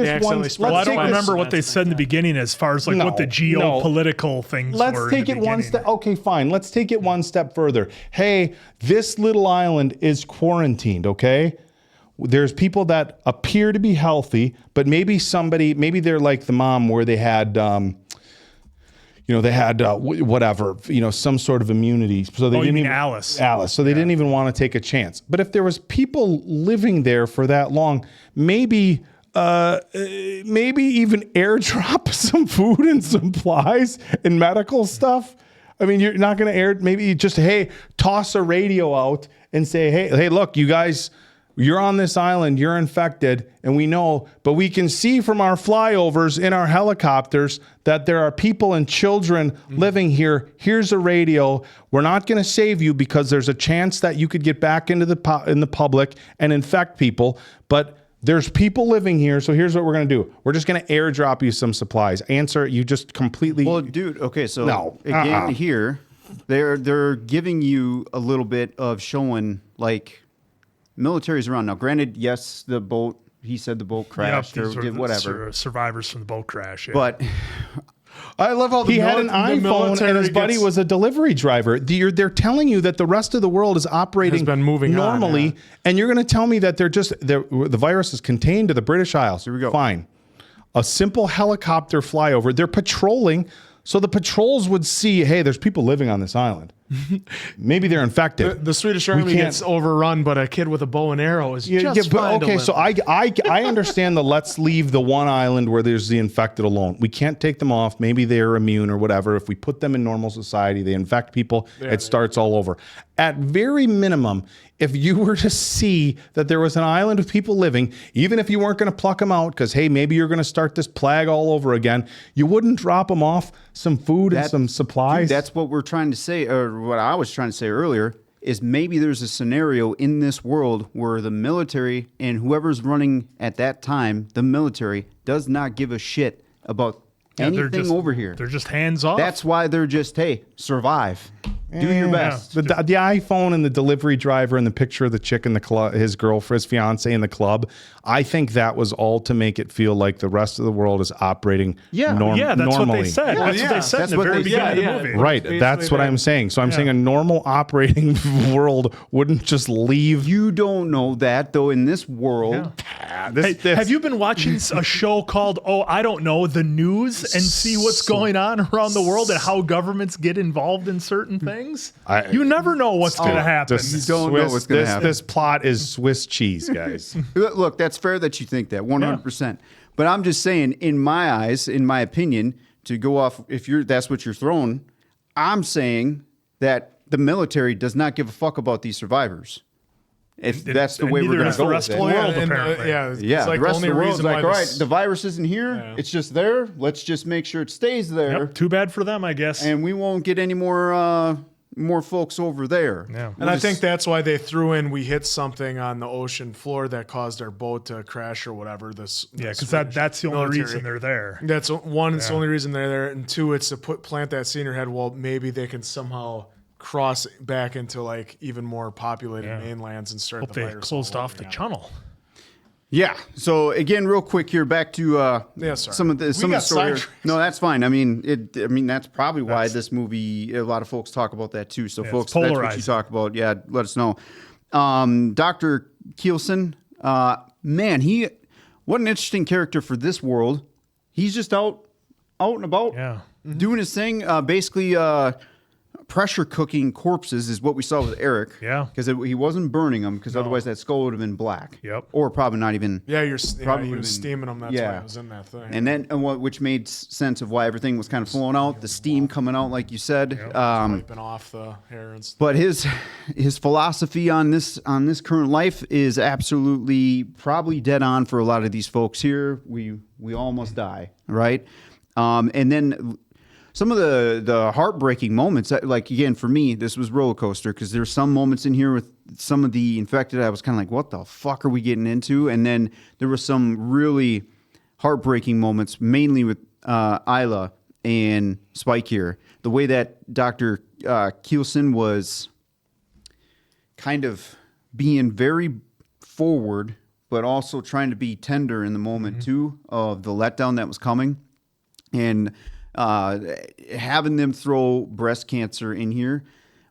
S1: Well, I don't remember what they said in the beginning as far as what the geopolitical things were.
S3: Let's take it one step. Okay, fine. Let's take it one step further. Hey, this little island is quarantined, okay? There's people that appear to be healthy, but maybe they're like the mom where they had, whatever, some sort of immunity. So they didn't even
S1: Alice.
S3: So they didn't even want to take a chance. But if there was people living there for that long, maybe even airdrop some food and supplies and medical stuff. I mean, you're not going to maybe just, toss a radio out and say, hey, look, you guys, you're on this island, you're infected, and we know, but we can see from our flyovers in our helicopters that there are people and children living here. Here's a radio. We're not going to save you because there's a chance that you could get back into in the public and infect people, but there's people living here, so here's what we're going to do. We're just going to airdrop you some supplies. Answer, you just completely...
S4: Well, dude, okay, so again here, they're giving you a little bit of showing, like... Military's around now. Granted, yes, the boat. He said the boat crashed or did whatever.
S1: Survivors from the boat crash. Yeah.
S4: But
S2: I love how
S3: he had an iPhone and his buddy was a delivery driver. They're telling you that the rest of the world is operating normally, and you're going to tell me that the virus is contained to the British Isles.
S4: Here we go.
S3: Fine, a simple helicopter flyover. They're patrolling, so the patrols would see, hey, there's people living on this island. Maybe they're infected.
S2: The Swedish army gets overrun, but a kid with a bow and arrow is just fine.
S3: Okay, so I understand the let's leave the one island where there's the infected alone. We can't take them off. Maybe they're immune or whatever. If we put them in normal society, they infect people. It starts all over. At very minimum, if you were to see that there was an island of people living, even if you weren't going to pluck them out because, hey, maybe you're going to start this plague all over again, you wouldn't drop them off some food and some supplies?
S4: Dude, that's what we're trying to say, or what I was trying to say earlier, is maybe there's a scenario in this world where the military and whoever's running at that time, the military, does not give a shit about anything over here.
S1: They're just hands off.
S4: That's why they're just, hey, survive. Do your best.
S3: The iPhone and the delivery driver and the picture of the chick in the club, his girlfriend, his fiance in the club. I think that was all to make it feel like the rest of the world is operating normally.
S1: That's what they said. That's what they said in the very beginning of the movie.
S3: Right. That's what I'm saying. So I'm saying a normal operating world wouldn't just leave.
S4: You don't know that, though, in this world.
S1: Have you been watching a show called, I don't know, The News, and see what's going on around the world and how governments get involved in certain things? You never know what's going to happen.
S4: You don't know what's going to happen.
S3: This plot is Swiss cheese, guys.
S4: Look, that's fair that you think that, 100%. But I'm just saying, in my eyes, in my opinion, to go off, if that's what you're throwing, I'm saying that the military does not give a fuck about these survivors. If that's the way we're going to go with it. The rest of the world's like, all right, the virus isn't here. It's just there. Let's just make sure it stays there.
S1: Yep, too bad for them, I guess.
S4: And we won't get any more folks over there.
S1: Yeah.
S2: And I think that's why they threw in, we hit something on the ocean floor that caused our boat to crash or whatever. Because
S1: that's the only reason they're there.
S2: That's one, it's the only reason they're there. And two, it's to plant that seed in your head, well, maybe they can somehow cross back into like even more populated mainlands and start the virus.
S1: Closed off the channel.
S4: Yeah. So again, real quick here, back to some of the story. No, that's fine. I mean, that's probably why this movie. A lot of folks talk about that too. So, folks, that's what you talk about. Yeah, let us know. Dr. Kielsen, man, what an interesting character for this world. He's just out and about, doing his thing. Basically, pressure cooking corpses is what we saw with Eric.
S1: Yeah.
S4: Because he wasn't burning them, because otherwise that skull would have been black.
S1: Yep.
S4: Or probably not even.
S2: Yeah, he was steaming them. That's why it was in that thing.
S4: And then, which made sense of why everything was kind of flowing out, the steam coming out, like you said.
S2: Wiping off the hair and stuff.
S4: But his philosophy on this current life is absolutely probably dead on for a lot of these folks here. We almost die, right? And then some of the heartbreaking moments, like, again, for me, this was roller coaster, because there's some moments in here with some of the infected, I was kind of like, what the fuck are we getting into? And then there were some really heartbreaking moments, mainly with Isla and Spike here. The way that Dr. Kielsen was kind of being very forward, but also trying to be tender in the moment, too, of the letdown that was coming. And having them throw breast cancer in here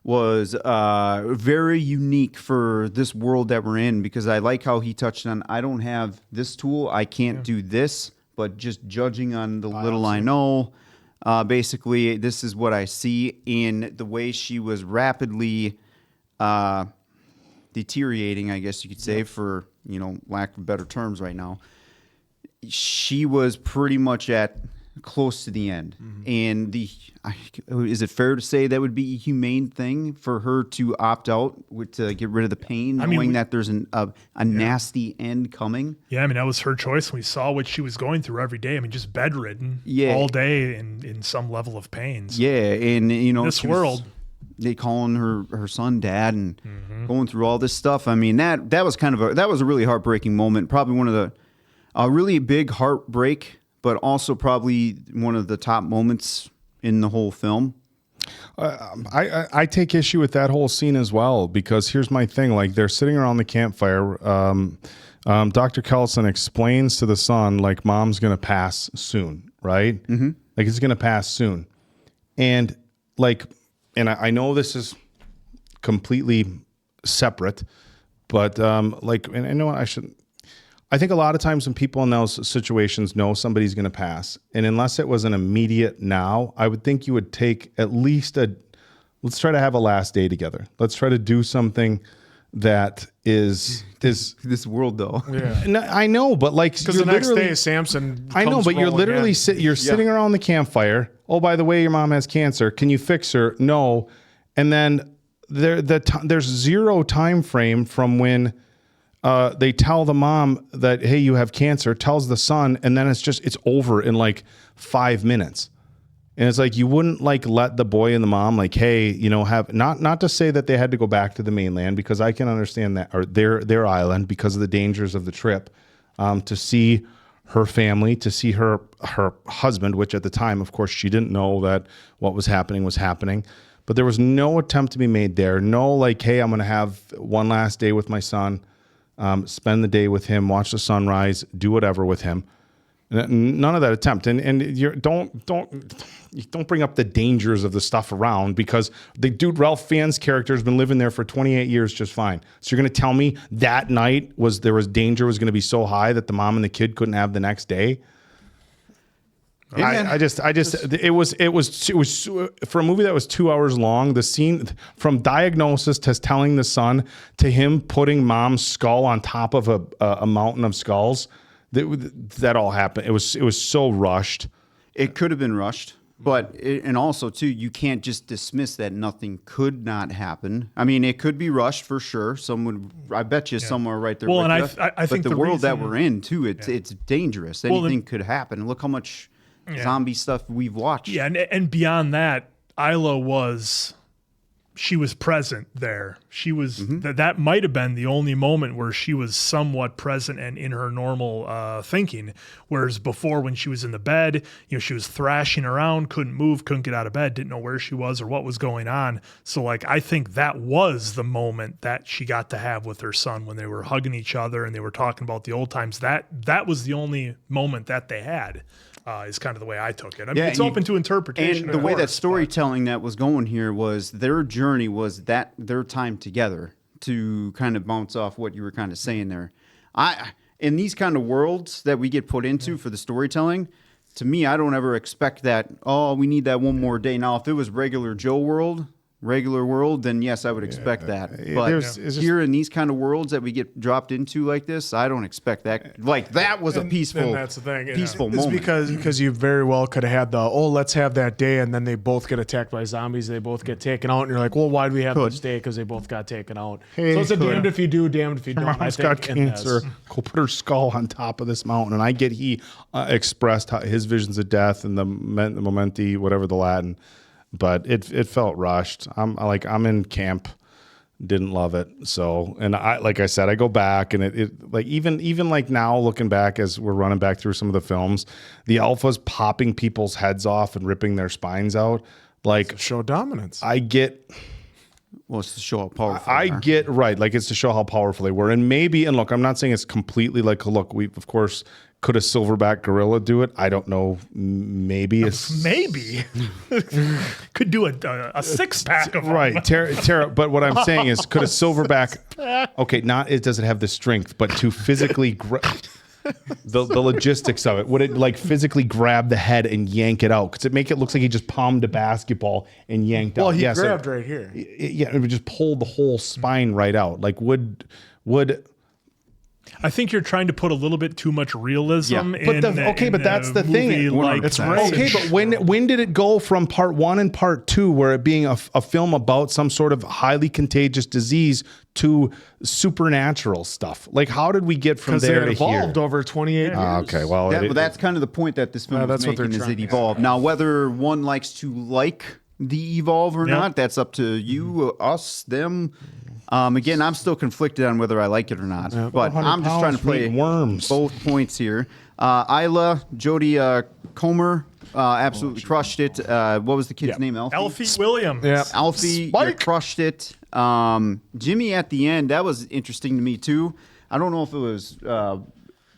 S4: was very unique for this world that we're in, because I like how he touched on, I don't have this tool, I can't do this, but just judging on the little I know, basically this is what I see. In the way she was rapidly deteriorating, I guess you could say, for lack of better terms right now. She was pretty much at close to the end. And is it fair to say that would be a humane thing for her to opt out, to get rid of the pain, knowing that there's a nasty end coming?
S1: Yeah, I mean, that was her choice. We saw what she was going through every day. I mean, just bedridden all day in some level of pains.
S4: Yeah, and
S1: this world,
S4: they calling her son dad and going through all this stuff. I mean, that was that was a really heartbreaking moment. Probably one of a really big heartbreak, but also probably one of the top moments in the whole film.
S3: I take issue with that whole scene as well, because here's my thing. Like, they're sitting around the campfire. Dr. Kelson explains to the son, like, mom's going to pass soon, right? Like, it's going to pass soon. And like, and I know this is completely separate, but like, and I know I think a lot of times when people in those situations know somebody's going to pass, and unless it was an immediate now, I would think you would take at least let's try to have a last day together. Let's try to do something that is
S4: this world, though.
S2: Yeah.
S3: No, I know, but like,
S2: because the next day Samson
S3: I know, but you're literally sitting around the campfire. Oh, by the way, your mom has cancer. Can you fix her? No. And then there's zero time frame from when they tell the mom that, hey, you have cancer, tells the son, and then it's over in like 5 minutes. And it's like, you wouldn't like let the boy and the mom, like, hey, have not to say that they had to go back to the mainland, because I can understand that, or their island, because of the dangers of the trip, to see her family, to see her husband, which at the time, of course, she didn't know that what was happening. but there was no attempt to be made there. No, like, hey, I'm going to have one last day with my son, spend the day with him, watch the sunrise, do whatever with him. None of that attempt. And you don't bring up the dangers of the stuff around, because the dude Ralph Fiennes' character has been living there for 28 years just fine. So you're going to tell me that night there was danger was going to be so high that the mom and the kid couldn't have the next day? It was for a movie that was 2 hours long. The scene from diagnosis to telling the son to him putting mom's skull on top of a mountain of skulls, that all happened. It was so rushed.
S4: It could have been rushed, and also too, you can't just dismiss that nothing could not happen. I mean, it could be rushed for sure. I bet you somewhere right there.
S1: Well, and
S4: I think the world that we're in too, it's dangerous. Anything could happen. Look how much zombie stuff we've watched.
S1: Yeah, and beyond that, she was present there. She was that might have been the only moment where she was somewhat present and in her normal thinking. Whereas before, when she was in the bed, she was thrashing around, couldn't move, couldn't get out of bed, didn't know where she was or what was going on. So like, I think that was the moment that she got to have with her son when they were hugging each other and they were talking about the old times. That was the only moment that they had. Is kind of the way I took it. I mean, it's open to interpretation.
S4: And the way that storytelling that was going here was their journey was that their time together, to kind of bounce off what you were kind of saying there. In these kind of worlds that we get put into for the storytelling, to me, I don't ever expect that, we need that one more day. Now, if it was regular world, then yes, I would expect that. But here in these kind of worlds that we get dropped into like this, I don't expect that. Like, that was a peaceful,
S2: and that's the thing.
S4: peaceful
S2: It's
S4: moment.
S2: because you very well could have had let's have that day, and then they both get attacked by zombies. They both get taken out, and you're like, well, why do we have this day? Because they both got taken out.
S3: Hey,
S2: so it's a damned if you do, damned if you don't.
S3: Mom's got cancer. Go put her skull on top of this mountain. And I get he expressed his visions of death and the momenti, whatever the Latin. But it felt rushed. I'm in camp, didn't love it. So, and like I said, I go back and it like even like now looking back as we're running back through some of the films, the Alphas popping people's heads off and ripping their spines out, like
S2: show dominance.
S3: I get.
S4: Well, it's to show how powerful
S3: I get right, like it's to show how powerful they were, and look, I'm not saying it's completely like we of course. Could a silverback gorilla do it? I don't know. Maybe
S1: could do a 6-pack of them.
S3: Right, Tara. But what I'm saying is, could a silverback? Okay, does it have the strength, but to physically the logistics of it, would it like physically grab the head and yank it out? Could it make it look like he just palmed a basketball and yanked out?
S2: Well, he grabbed right here.
S3: Yeah, it would just pull the whole spine right out. Like would.
S1: I think you're trying to put a little bit too much realism
S3: but that's the thing.
S1: Like
S3: it's okay, but when did it go from part 1 and part 2, where it being a film about some sort of highly contagious disease, to supernatural stuff? Like, how did we get from there to here?
S2: Because it evolved over 28 years.
S3: Okay, well,
S4: that's kind of the point that this film is making, is it evolved. Now, whether one likes to like the evolve or not, that's up to you, us, them. Again, I'm still conflicted on whether I like it or not, but I'm just trying to play both points here. Jodie Comer absolutely crushed it. What was the kid's name?
S1: Alfie Williams.
S2: Yeah.
S4: Alfie, you crushed it. Jimmy at the end, that was interesting to me too. I don't know if it was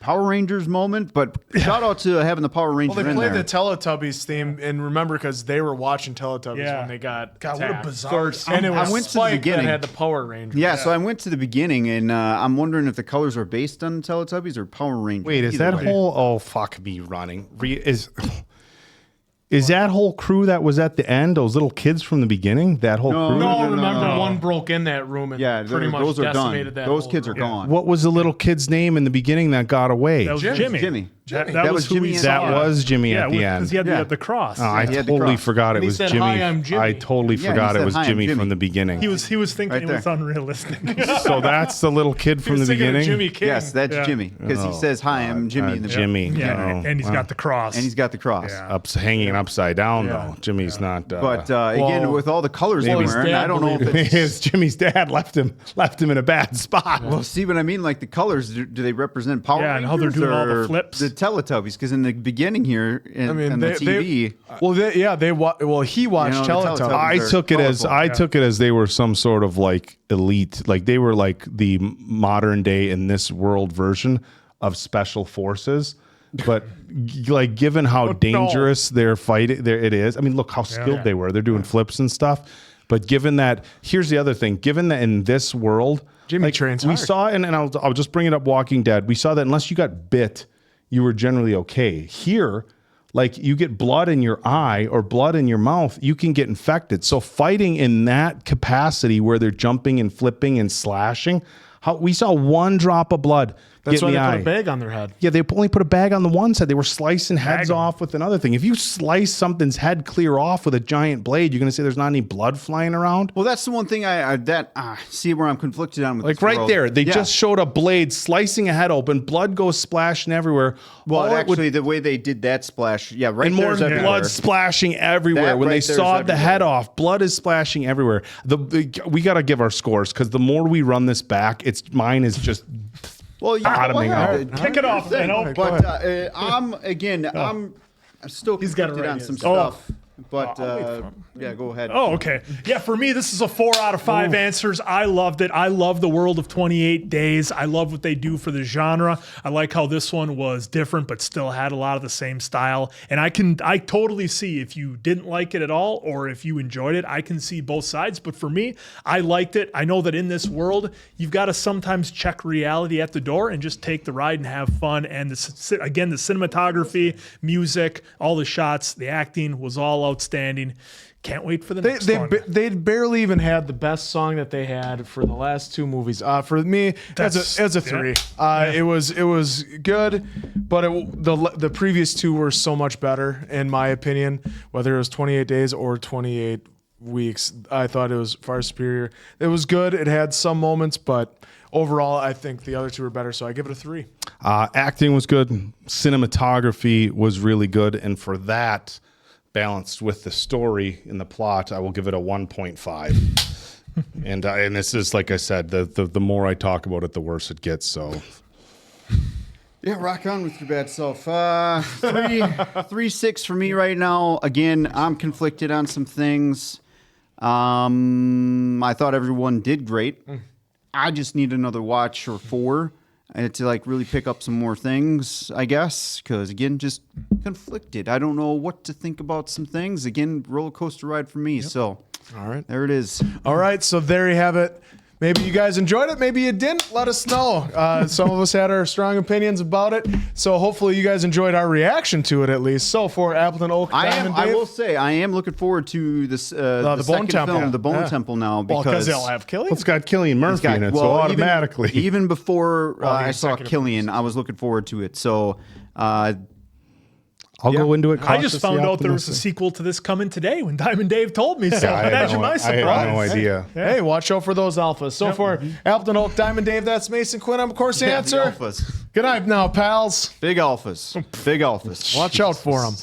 S4: Power Rangers moment, but shout out to having the Power Ranger in there.
S2: Well, they played the Teletubbies theme, and remember, because they were watching Teletubbies when they got attacked.
S1: What a bizarre
S2: and it was
S4: I went
S2: Spike
S4: to the beginning.
S2: that had the Power Rangers.
S4: Yeah, so I went to the beginning, and I'm wondering if the colors are based on Teletubbies or Power Rangers.
S3: Wait, is that whole? Oh, fuck me, running. Is that whole crew that was at the end, those little kids from the beginning? That whole crew?
S2: No, remember one broke in that room and pretty much
S4: those are
S2: decimated
S4: done.
S2: that
S4: Those
S2: whole
S4: kids are
S2: room.
S4: gone.
S3: What was the little kid's name in the beginning that got away?
S1: That was Jimmy.
S4: That was Jimmy.
S3: That was Jimmy at the end.
S1: Because he had the cross.
S3: Oh, I totally forgot it was
S2: said,
S3: Jimmy.
S2: "Hi, I'm Jimmy."
S3: I totally forgot it was Jimmy from the beginning.
S1: He was thinking it was unrealistic.
S3: So that's the little kid from the beginning?
S2: Jimmy King.
S4: Yes, that's Jimmy. Because he says, "Hi, I'm Jimmy." In the
S3: Jimmy.
S1: and he's got the cross.
S4: And he's got the cross.
S3: Up hanging upside down though. Jimmy's not.
S4: But again, with all the colors he's wearing, I don't know if it's
S3: Jimmy's dad left him in a bad spot.
S4: Well, see what I mean? Like the colors, do they represent Power Rangers?
S1: And how they're doing all the flips.
S4: The Teletubbies, because in the beginning here, on the TV.
S2: He watched Teletubbies.
S3: I took it as they were some sort of like elite, like they were like the modern day in this world version of special forces. But like, given how dangerous their fight it is, I mean, look how skilled they were. They're doing flips and stuff. But given that, here's the other thing. Given that in this world,
S2: Jimmy trains
S3: we
S2: hard.
S3: saw, and I'll just bring it up. Walking Dead, we saw that unless you got bit, you were generally okay. Here, like you get blood in your eye or blood in your mouth, you can get infected. So fighting in that capacity where they're jumping and flipping and slashing, we saw one drop of blood.
S2: That's why they
S3: put
S2: put a bag on their head.
S3: Yeah, they only put a bag on the one side. They were slicing heads off with another thing. If you slice something's head clear off with a giant blade, you're going to say there's not any blood flying around?
S4: Well, that's the one thing I see where I'm conflicted on with
S3: like
S4: this
S3: right
S4: world.
S3: there, they just showed a blade slicing a head open. Blood goes splashing everywhere.
S4: Well, actually, the way they did that splash, right
S3: and more
S4: there's everywhere.
S3: blood splashing everywhere.
S4: That
S3: When
S4: right
S3: they
S4: there's
S3: sawed the
S4: everywhere.
S3: head off, blood is splashing everywhere. We got to give our scores because the more we run this back, mine is just bottoming out.
S1: Kick it off,
S4: But I'm still conflicted on some stuff. But go ahead.
S1: Oh, okay. Yeah, for me, this is a 4 out of 5 answers. I loved it. I love the world of 28 Days. I love what they do for the genre. I like how this one was different, but still had a lot of the same style. And I totally see if you didn't like it at all or if you enjoyed it. I can see both sides. But for me, I liked it. I know that in this world, you've got to sometimes check reality at the door and just take the ride and have fun. And the cinematography, music, all the shots, the acting was all outstanding. Can't wait for the next one.
S2: They barely even had the best song that they had for the last 2 movies. For me, as a 3. It was good, but the previous 2 were so much better in my opinion. Whether it was 28 Days or 28 Weeks, I thought it was far superior. It was good. It had some moments, but overall, I think the other 2 were better. So I give it a 3.
S3: Acting was good. Cinematography was really good, and for that, balanced with the story and the plot, I will give it a 1.5. and this is, like I said, the more I talk about it, the worse it gets. So
S4: yeah, rock on with your bad self. 3.6 for me right now. Again, I'm conflicted on some things. I thought everyone did great. I just need another watch or 4. To like really pick up some more things, I guess, because again, just conflicted. I don't know what to think about some things. Again, roller coaster ride for me. So,
S2: all right,
S4: there it is.
S2: All right, so there you have it. Maybe you guys enjoyed it. Maybe you didn't. Let us know. Some of us had our strong opinions about it. So hopefully you guys enjoyed our reaction to it at least. So for Appleton Oak,
S4: I will say I am looking forward to this the
S2: Bone Temple.
S4: film, the Bone Temple now, because
S2: they'll have Killian.
S3: It's got Cillian Murphy in it, so automatically.
S4: Even before I saw Killian, I was looking forward to it. So.
S3: I'll go into it.
S1: I just found out there was a sequel to this coming today when Diamond Dave told me. So imagine my surprise.
S3: I had no idea.
S2: Hey, watch out for those alphas. So for Appleton Oak, Diamond Dave, that's Mason Quinn. I'm, of course, the answer.
S4: Alphas.
S2: Good night now, pals.
S4: Big alphas. Big alphas.
S2: Watch out for them.